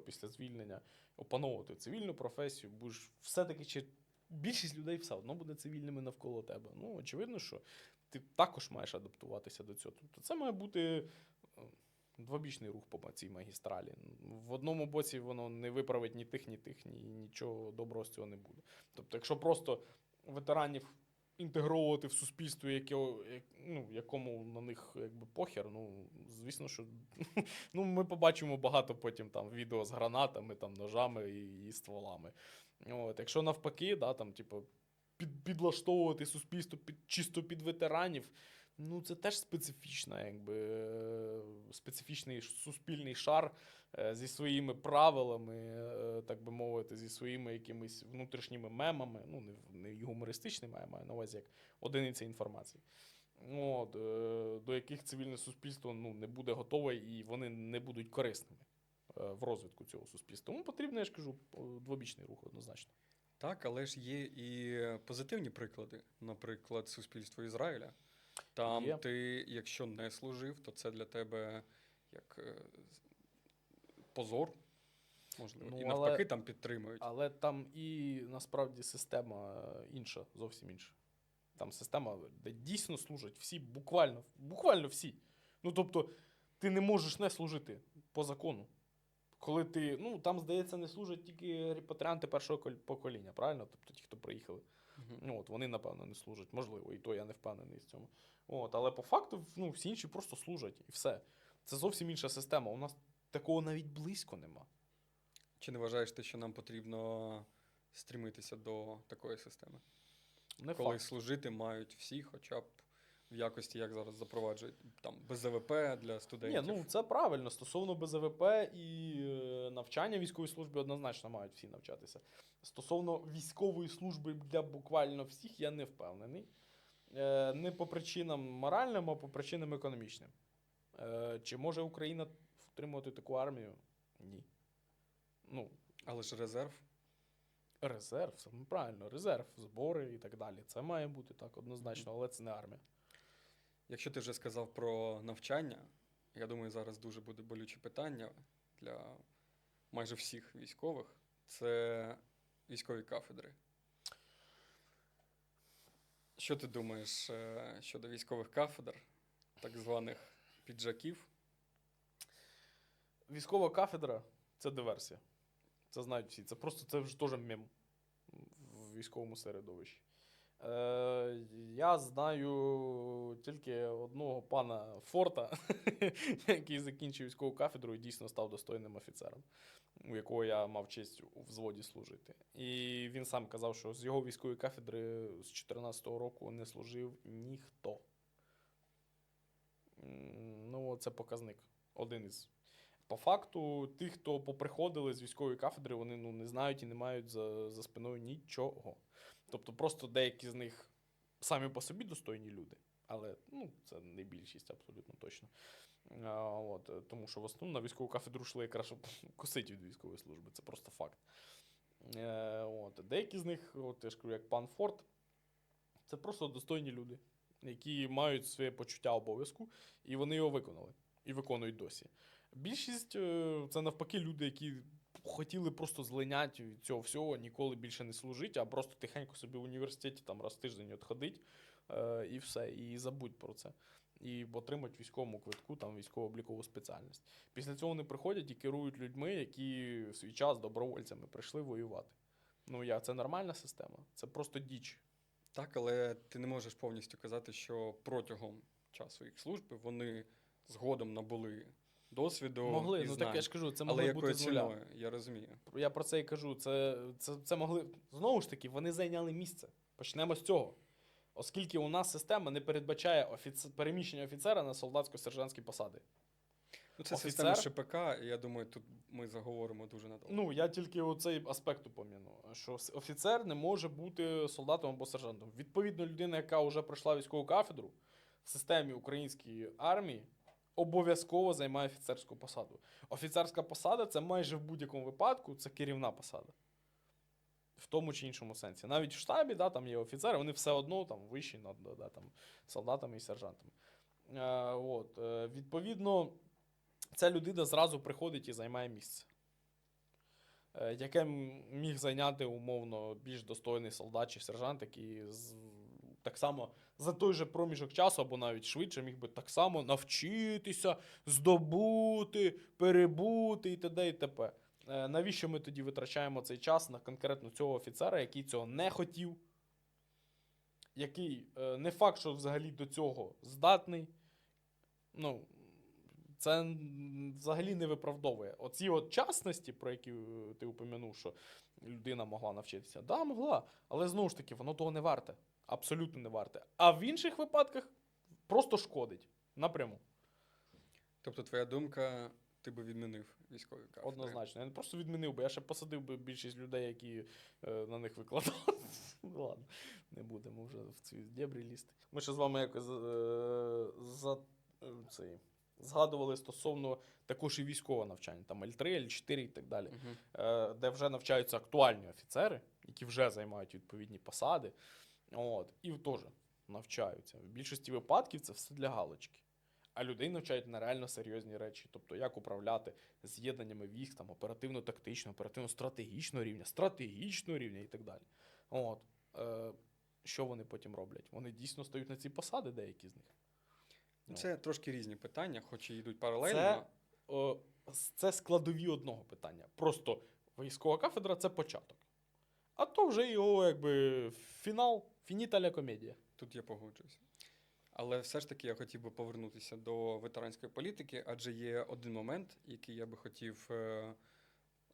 після звільнення опановувати цивільну професію, будеш все-таки більшість людей все одно буде цивільними навколо тебе. Ну, очевидно, що ти також маєш адаптуватися до цього. Тобто це має бути двобічний рух по цій магістралі. В одному боці воно не виправить ні тих, і нічого доброго з цього не буде. Тобто, якщо просто ветеранів інтегровувати в суспільство, якому на них якби похер, ну, звісно, що ми побачимо багато потім там відео з гранатами, там, ножами і стволами. От, якщо навпаки, там, типу, підлаштовувати суспільство чисто під ветеранів, ну, це теж специфічний суспільний шар зі своїми правилами, так би мовити, зі своїми якимись внутрішніми мемами, ну, не гумористичними, а маю на увазі як одиниця інформації, от, до яких цивільне суспільство не буде готове і вони не будуть корисними в розвитку цього суспільства. Тому потрібно, я ж кажу, двобічний рух однозначно. Так, але ж є і позитивні приклади, наприклад, суспільство Ізраїля. Там ти, якщо не служив, то це для тебе як позор, можливо. І навпаки там підтримують. Але там і насправді система інша, зовсім інша. Там система, де дійсно служать всі, буквально всі. Ну, тобто, ти не можеш не служити по закону. Коли ти, там, здається, не служать тільки репатріанти першого покоління, правильно? Тобто ті, хто приїхали. От, вони, напевно, не служать. Можливо, і то я не впевнений в цьому. От, але по факту, всі інші просто служать. І все. Це зовсім інша система. У нас такого навіть близько нема. Чи не вважаєш ти, що нам потрібно стремитися до такої системи? Не коли факт. Служити мають всі, хоча б в якості, як зараз запроваджують, там, БЗВП для студентів. Ні, це правильно. Стосовно БЗВП і навчання військової служби однозначно мають всі навчатися. Стосовно військової служби для буквально всіх, я не впевнений. Не по причинам моральним, а по причинам економічним. Чи може Україна втримувати таку армію? Ні. Але ж резерв Резерв, саме правильно, резерв, збори і так далі. Це має бути так однозначно, але це не армія. Якщо ти вже сказав про навчання, я думаю, зараз дуже буде болюче питання для майже всіх військових. Це військові кафедри. Що ти думаєш щодо військових кафедр, так званих піджаків? Військова кафедра це диверсія. Це знають всі. Це просто це вже теж мем в військовому середовищі. Я знаю тільки одного пана Форта, який закінчив військову кафедру і дійсно став достойним офіцером, у якого я мав честь у взводі служити. І він сам казав, що з його військової кафедри з 14-го року не служив ніхто. Ну, це показник. Один із. По факту, тих, хто поприходили з військової кафедри, вони не знають і не мають за спиною нічого. Тобто просто деякі з них самі по собі достойні люди, але це не більшість абсолютно точно. Тому що в основному на військову кафедру йшли якраз, щоб косити від військової служби. Це просто факт. Деякі з них, я ж кажу, як пан Форд, це просто достойні люди, які мають своє почуття обов'язку, і вони його виконали. І виконують досі. Більшість це навпаки люди, які хотіли просто злиняти від цього всього, ніколи більше не служити, а просто тихенько собі в університеті там раз в тиждень відходить і все, і забудь про це. І отримати військовому квитку, там військово-облікову спеціальність. Після цього вони приходять і керують людьми, які в свій час добровольцями прийшли воювати. Це нормальна система, це просто діч. Так, але ти не можеш повністю казати, що протягом часу їх служби вони згодом набули досвіду Могли, і знань. так я ж кажу, це Але могли бути якою з нуля. ціною, я розумію. Я про це і кажу. Це могли. Знову ж таки, вони зайняли місце. Почнемо з цього. Оскільки у нас система не передбачає переміщення офіцера на солдатсько-сержантські посади. Це система ШПК, і я думаю, тут ми заговоримо дуже надовго. Я тільки оцей аспект упом'яну, що офіцер не може бути солдатом або сержантом. Відповідно, людина, яка вже пройшла військову кафедру в системі української армії, обов'язково займає офіцерську посаду. Офіцерська посада – це майже в будь-якому випадку це керівна посада. В тому чи іншому сенсі. Навіть в штабі там є офіцери, вони все одно вищі над солдатами і сержантами. Відповідно, ця людина зразу приходить і займає місце, яке міг зайняти умовно більш достойний солдат чи сержант, який так само за той же проміжок часу, або навіть швидше, міг би так само навчитися, здобути, перебути і т.д. і т.п. Навіщо ми тоді витрачаємо цей час на конкретно цього офіцера, який цього не хотів, який не факт, що взагалі до цього здатний. Це взагалі не виправдовує. Оці частності, про які ти упомянув, що людина могла навчитися. Да, могла, але знову ж таки, воно того не варте. Абсолютно не варте. А в інших випадках просто шкодить. Напряму. Тобто, твоя думка, ти би відмінив військові кафедри? Однозначно. Я не просто відмінив би, я ще посадив би більшість людей, які на них викладали. Ладно, не будемо вже в ці дєбрі лізти. Ми ще з вами якось згадували стосовно також і військового навчання, там L3, L4 і так далі, де вже навчаються актуальні офіцери, які вже займають відповідні посади, і теж навчаються. В більшості випадків це все для галочки. А людей навчають на реально серйозні речі, тобто як управляти з'єднаннями військ, оперативно-тактичного, оперативно-стратегічного рівня і так далі. Що вони потім роблять? Вони дійсно стають на ці посади, деякі з них. Це трошки різні питання, хоч і йдуть паралельно. Це складові одного питання. Просто військова кафедра – це початок. А то вже його, фінал, фініта ля комедія. Тут я погоджуюся. Але все ж таки я хотів би повернутися до ветеранської політики, адже є один момент, який я би хотів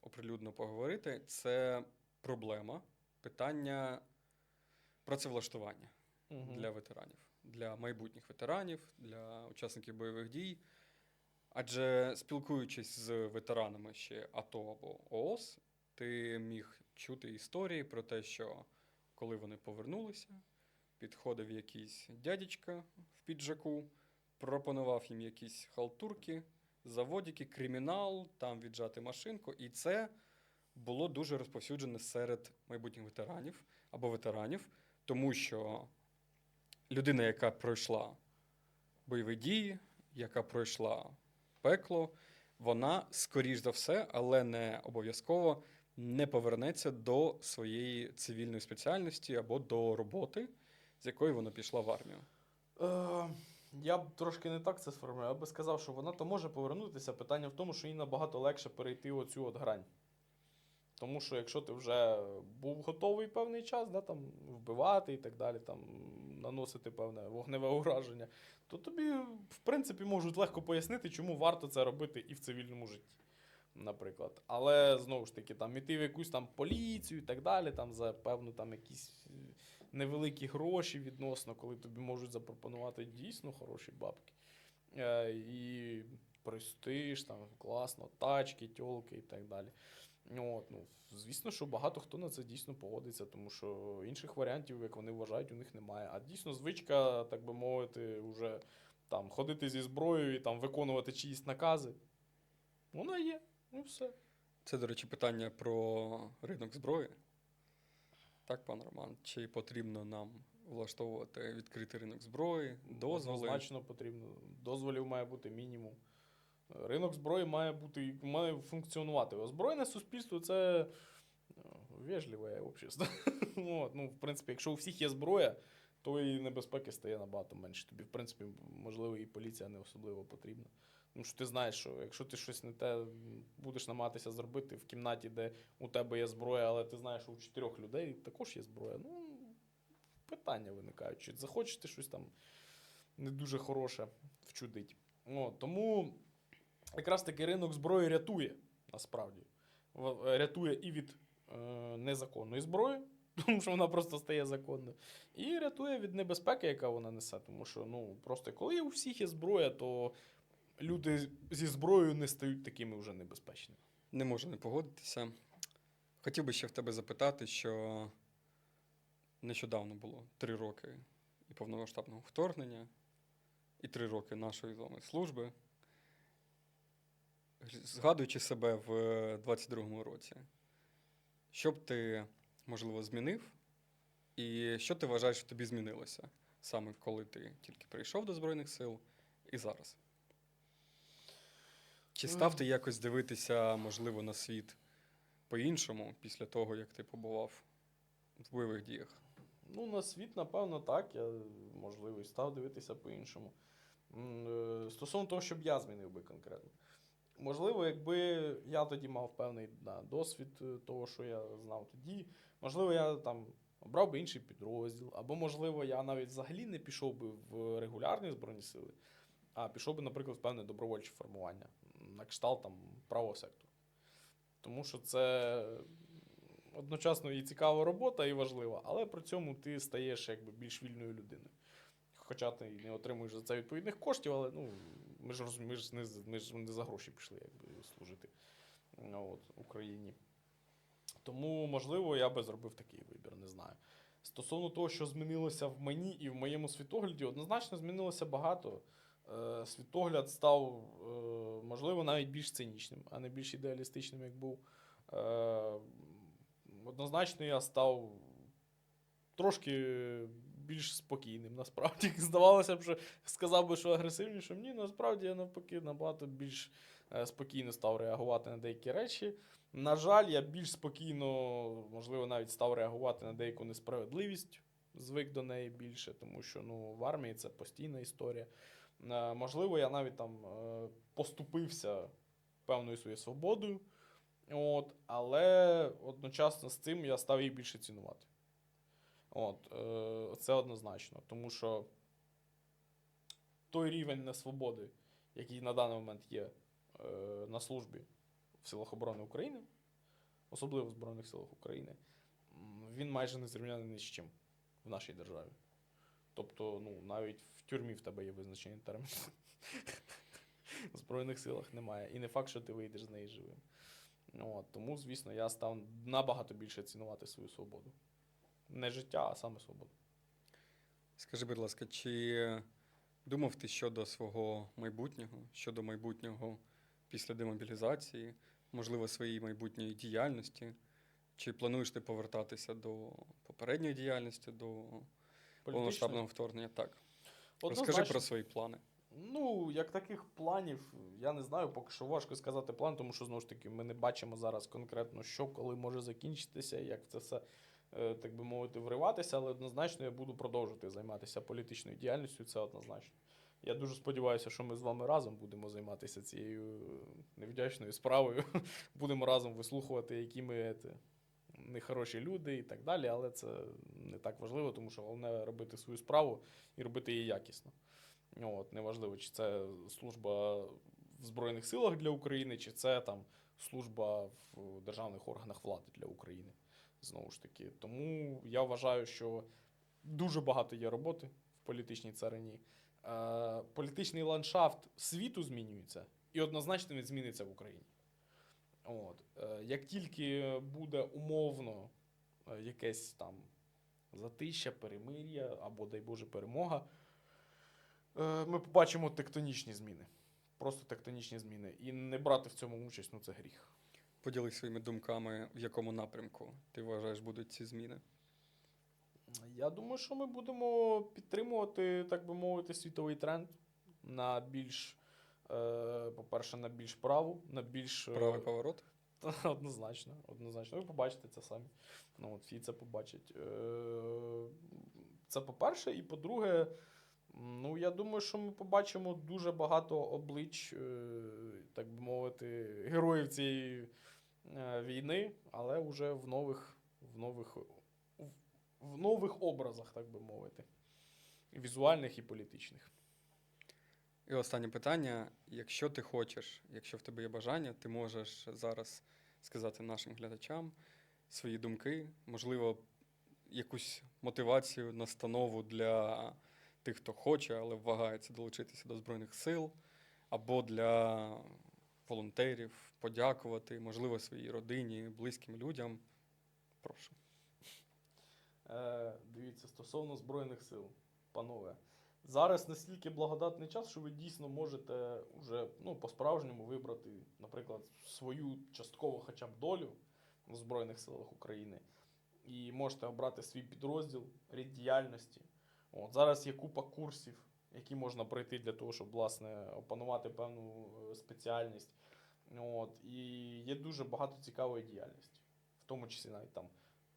оприлюдно поговорити. Це проблема, питання працевлаштування для ветеранів. Для майбутніх ветеранів, для учасників бойових дій. Адже спілкуючись з ветеранами ще АТО або ООС, ти міг чути історії про те, що коли вони повернулися, підходив якийсь дядечка в піджаку, пропонував їм якісь халтурки, заводики, кримінал, там віджати машинку. І це було дуже розповсюджене серед майбутніх ветеранів або ветеранів, тому що людина, яка пройшла бойові дії, яка пройшла пекло, вона, скоріш за все, але не обов'язково, не повернеться до своєї цивільної спеціальності або до роботи, з якої вона пішла в армію. Я б трошки не так це сформулював. Я би сказав, що вона то може повернутися. Питання в тому, що їй набагато легше перейти оцю от грань. Тому що якщо ти вже був готовий певний час, да, там, вбивати і так далі, там, наносити певне вогневе ураження, то тобі, в принципі, можуть легко пояснити, чому варто це робити і в цивільному житті, наприклад. Але, знову ж таки, там, іти в якусь там поліцію і так далі, там, за певну там якісь невеликі гроші відносно, коли тобі можуть запропонувати дійсно хороші бабки. І престиж, там, класно, тачки, тьолки і так далі. От, ну, звісно, що багато хто на це дійсно погодиться, тому що інших варіантів, як вони вважають, у них немає. А дійсно звичка, так би мовити, вже там ходити зі зброєю і там виконувати чиїсь накази. Вона є, ну все. Це, до речі, питання про ринок зброї. Так, пан Роман, чи потрібно нам влаштовувати відкритий ринок зброї, дозволи? Однозначно потрібно. Дозволів має бути мінімум. Ринок зброї має функціонувати. Озброєне суспільство це вежливе общество. От, ну, в принципі, якщо у всіх є зброя, то і небезпеки стає набагато менше. Тобі, в принципі, можливо, і поліція не особливо потрібна. Тому що ти знаєш, що якщо ти щось не те будеш намагатися зробити в кімнаті, де у тебе є зброя, але ти знаєш, що у 4 людей також є зброя, ну, питання виникають. Чи захочеш ти щось там не дуже хороше вчудить. От, тому якраз таки ринок зброї рятує, насправді. Рятує і від незаконної зброї, тому що вона просто стає законною, і рятує від небезпеки, яка вона несе. Тому що, ну, просто коли у всіх є зброя, то люди зі зброєю не стають такими вже небезпечними. Не можу не погодитися. Хотів би ще в тебе запитати, що нещодавно було 3 роки і повномасштабного вторгнення, і 3 роки нашої з вами служби. Згадуючи себе в 22-му році, що б ти, можливо, змінив? І що ти вважаєш, що тобі змінилося? Саме коли ти тільки прийшов до Збройних сил і зараз? Чи став ти якось дивитися, можливо, на світ по-іншому після того, як ти побував в бойових діях? Ну, на світ, напевно, так. Я, можливо, і став дивитися по-іншому. Стосовно того, щоб я змінив би конкретно. Можливо, якби я тоді мав певний досвід того, що я знав тоді, можливо, я там обрав би інший підрозділ, або, можливо, я навіть взагалі не пішов би в регулярні Збройні Сили, а пішов би, наприклад, в певне добровольче формування, на кшталт там правого сектору. Тому що це одночасно і цікава робота, і важлива, але при цьому ти стаєш якби більш вільною людиною. Хоча ти не отримуєш за це відповідних коштів, але ну, ми ж не за гроші пішли якби, служити Україні. Тому, можливо, я би зробив такий вибір, не знаю. Стосовно того, що змінилося в мені і в моєму світогляді, однозначно змінилося багато. Світогляд став, можливо, навіть більш цинічним, а не більш ідеалістичним, як був. Однозначно, я став трошки більш спокійним, насправді. Здавалося б, що сказав би, що агресивнішим. Ні, насправді я навпаки набагато більш спокійно став реагувати на деякі речі. На жаль, я більш спокійно, можливо, навіть став реагувати на деяку несправедливість, звик до неї більше, тому що ну, в армії це постійна історія. Можливо, я навіть там поступився певною своєю свободою, але одночасно з цим я став її більше цінувати. Це однозначно, тому що той рівень несвободи, який на даний момент є на службі в Силах оборони України, особливо в Збройних силах України, він майже не зрівняний ні з чим в нашій державі. Тобто, ну, навіть в тюрмі в тебе є визначений термін. В Збройних силах немає. І не факт, що ти вийдеш з неї живим. Тому, звісно, я став набагато більше цінувати свою свободу. Не життя, а саме свободу. Скажи, будь ласка, чи думав ти щодо свого майбутнього, щодо майбутнього після демобілізації? можливо, своєї майбутньої діяльності? Чи плануєш ти повертатися до попередньої діяльності, до повномасштабного вторгнення? Так. Розкажи Однозначно. про свої плани. Ну, як таких планів, я не знаю, поки що важко сказати план, тому що, знову ж таки, ми не бачимо зараз конкретно, що коли може закінчитися, як це все, так би мовити, вриватися, але однозначно я буду продовжувати займатися політичною діяльністю, це однозначно. Я дуже сподіваюся, що ми з вами разом будемо займатися цією невдячною справою, будемо разом вислухувати, які ми нехороші люди і так далі, але це не так важливо, тому що головне робити свою справу і робити її якісно. От, неважливо, чи це служба в Збройних силах для України, чи це там служба в державних органах влади для України. Знову ж таки. Тому я вважаю, що дуже багато є роботи в політичній царині. Політичний ландшафт світу змінюється, і однозначно він зміниться в Україні. От. Як тільки буде умовно якесь там затища, перемир'я або, дай Боже, перемога, ми побачимо тектонічні зміни. Просто тектонічні зміни. І не брати в цьому участь, ну це гріх. Поділись своїми думками, в якому напрямку ти вважаєш будуть ці зміни. Я думаю, що ми будемо підтримувати, так би мовити, світовий тренд на більш, по-перше, на більш праву, на більш... Правий поворот? Однозначно, однозначно. Ви побачите це самі. Ну, от всі це побачать. Це по-перше. І по-друге, ну, я думаю, що ми побачимо дуже багато облич, так би мовити, героїв цієї війни, але вже в нових образах, так би мовити. Візуальних і політичних. І останнє питання. Якщо ти хочеш, якщо в тебе є бажання, ти можеш зараз сказати нашим глядачам свої думки, можливо, якусь мотивацію, настанову для тих, хто хоче, але вагається долучитися до Збройних сил, або для волонтерів, подякувати, можливо, своїй родині, близьким людям. Прошу. Дивіться, стосовно Збройних сил, панове, зараз настільки благодатний час, що ви дійсно можете вже по-справжньому вибрати, наприклад, свою частково хоча б долю в Збройних силах України. І можете обрати свій підрозділ, рід діяльності. От, зараз є купа курсів, які можна пройти для того, щоб, власне, опанувати певну спеціальність. От, і є дуже багато цікавої діяльності, в тому числі навіть там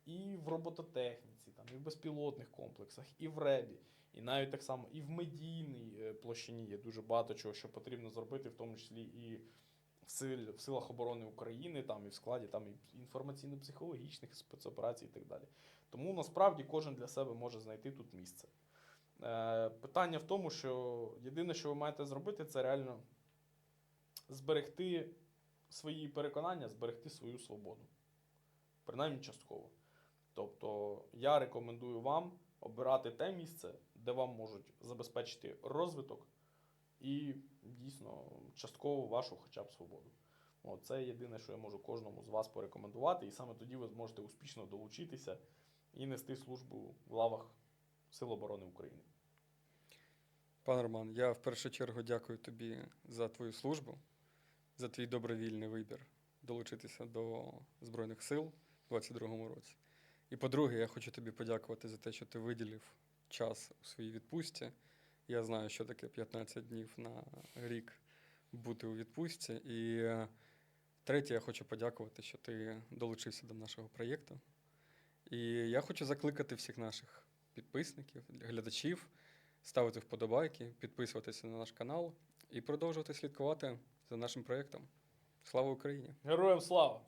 і в робототехніці, там, і в безпілотних комплексах, і в ребі, і навіть так само і в медійній площині є дуже багато чого, що потрібно зробити, в тому числі і в силах оборони України, там, і в складі там, і інформаційно-психологічних спецоперацій і так далі. Тому насправді кожен для себе може знайти тут місце. Питання в тому, що єдине, що ви маєте зробити, це реально зберегти свої переконання, зберегти свою свободу. Принаймні частково. Тобто я рекомендую вам обирати те місце, де вам можуть забезпечити розвиток і дійсно частково вашу хоча б свободу. От, це єдине, що я можу кожному з вас порекомендувати, і саме тоді ви зможете успішно долучитися і нести службу в лавах Сил оборони України. Пане Роман, я в першу чергу дякую тобі за твою службу, за твій добровільний вибір долучитися до Збройних сил у 2022 році. І по-друге, я хочу тобі подякувати за те, що ти виділив час у своїй відпустці. Я знаю, що таке 15 днів на рік бути у відпустці. І третє, я хочу подякувати, що ти долучився до нашого проєкту. І я хочу закликати всіх наших підписників, глядачів, ставити вподобайки, підписуватися на наш канал і продовжувати слідкувати за нашим проєктом. Слава Україні! Героям слава!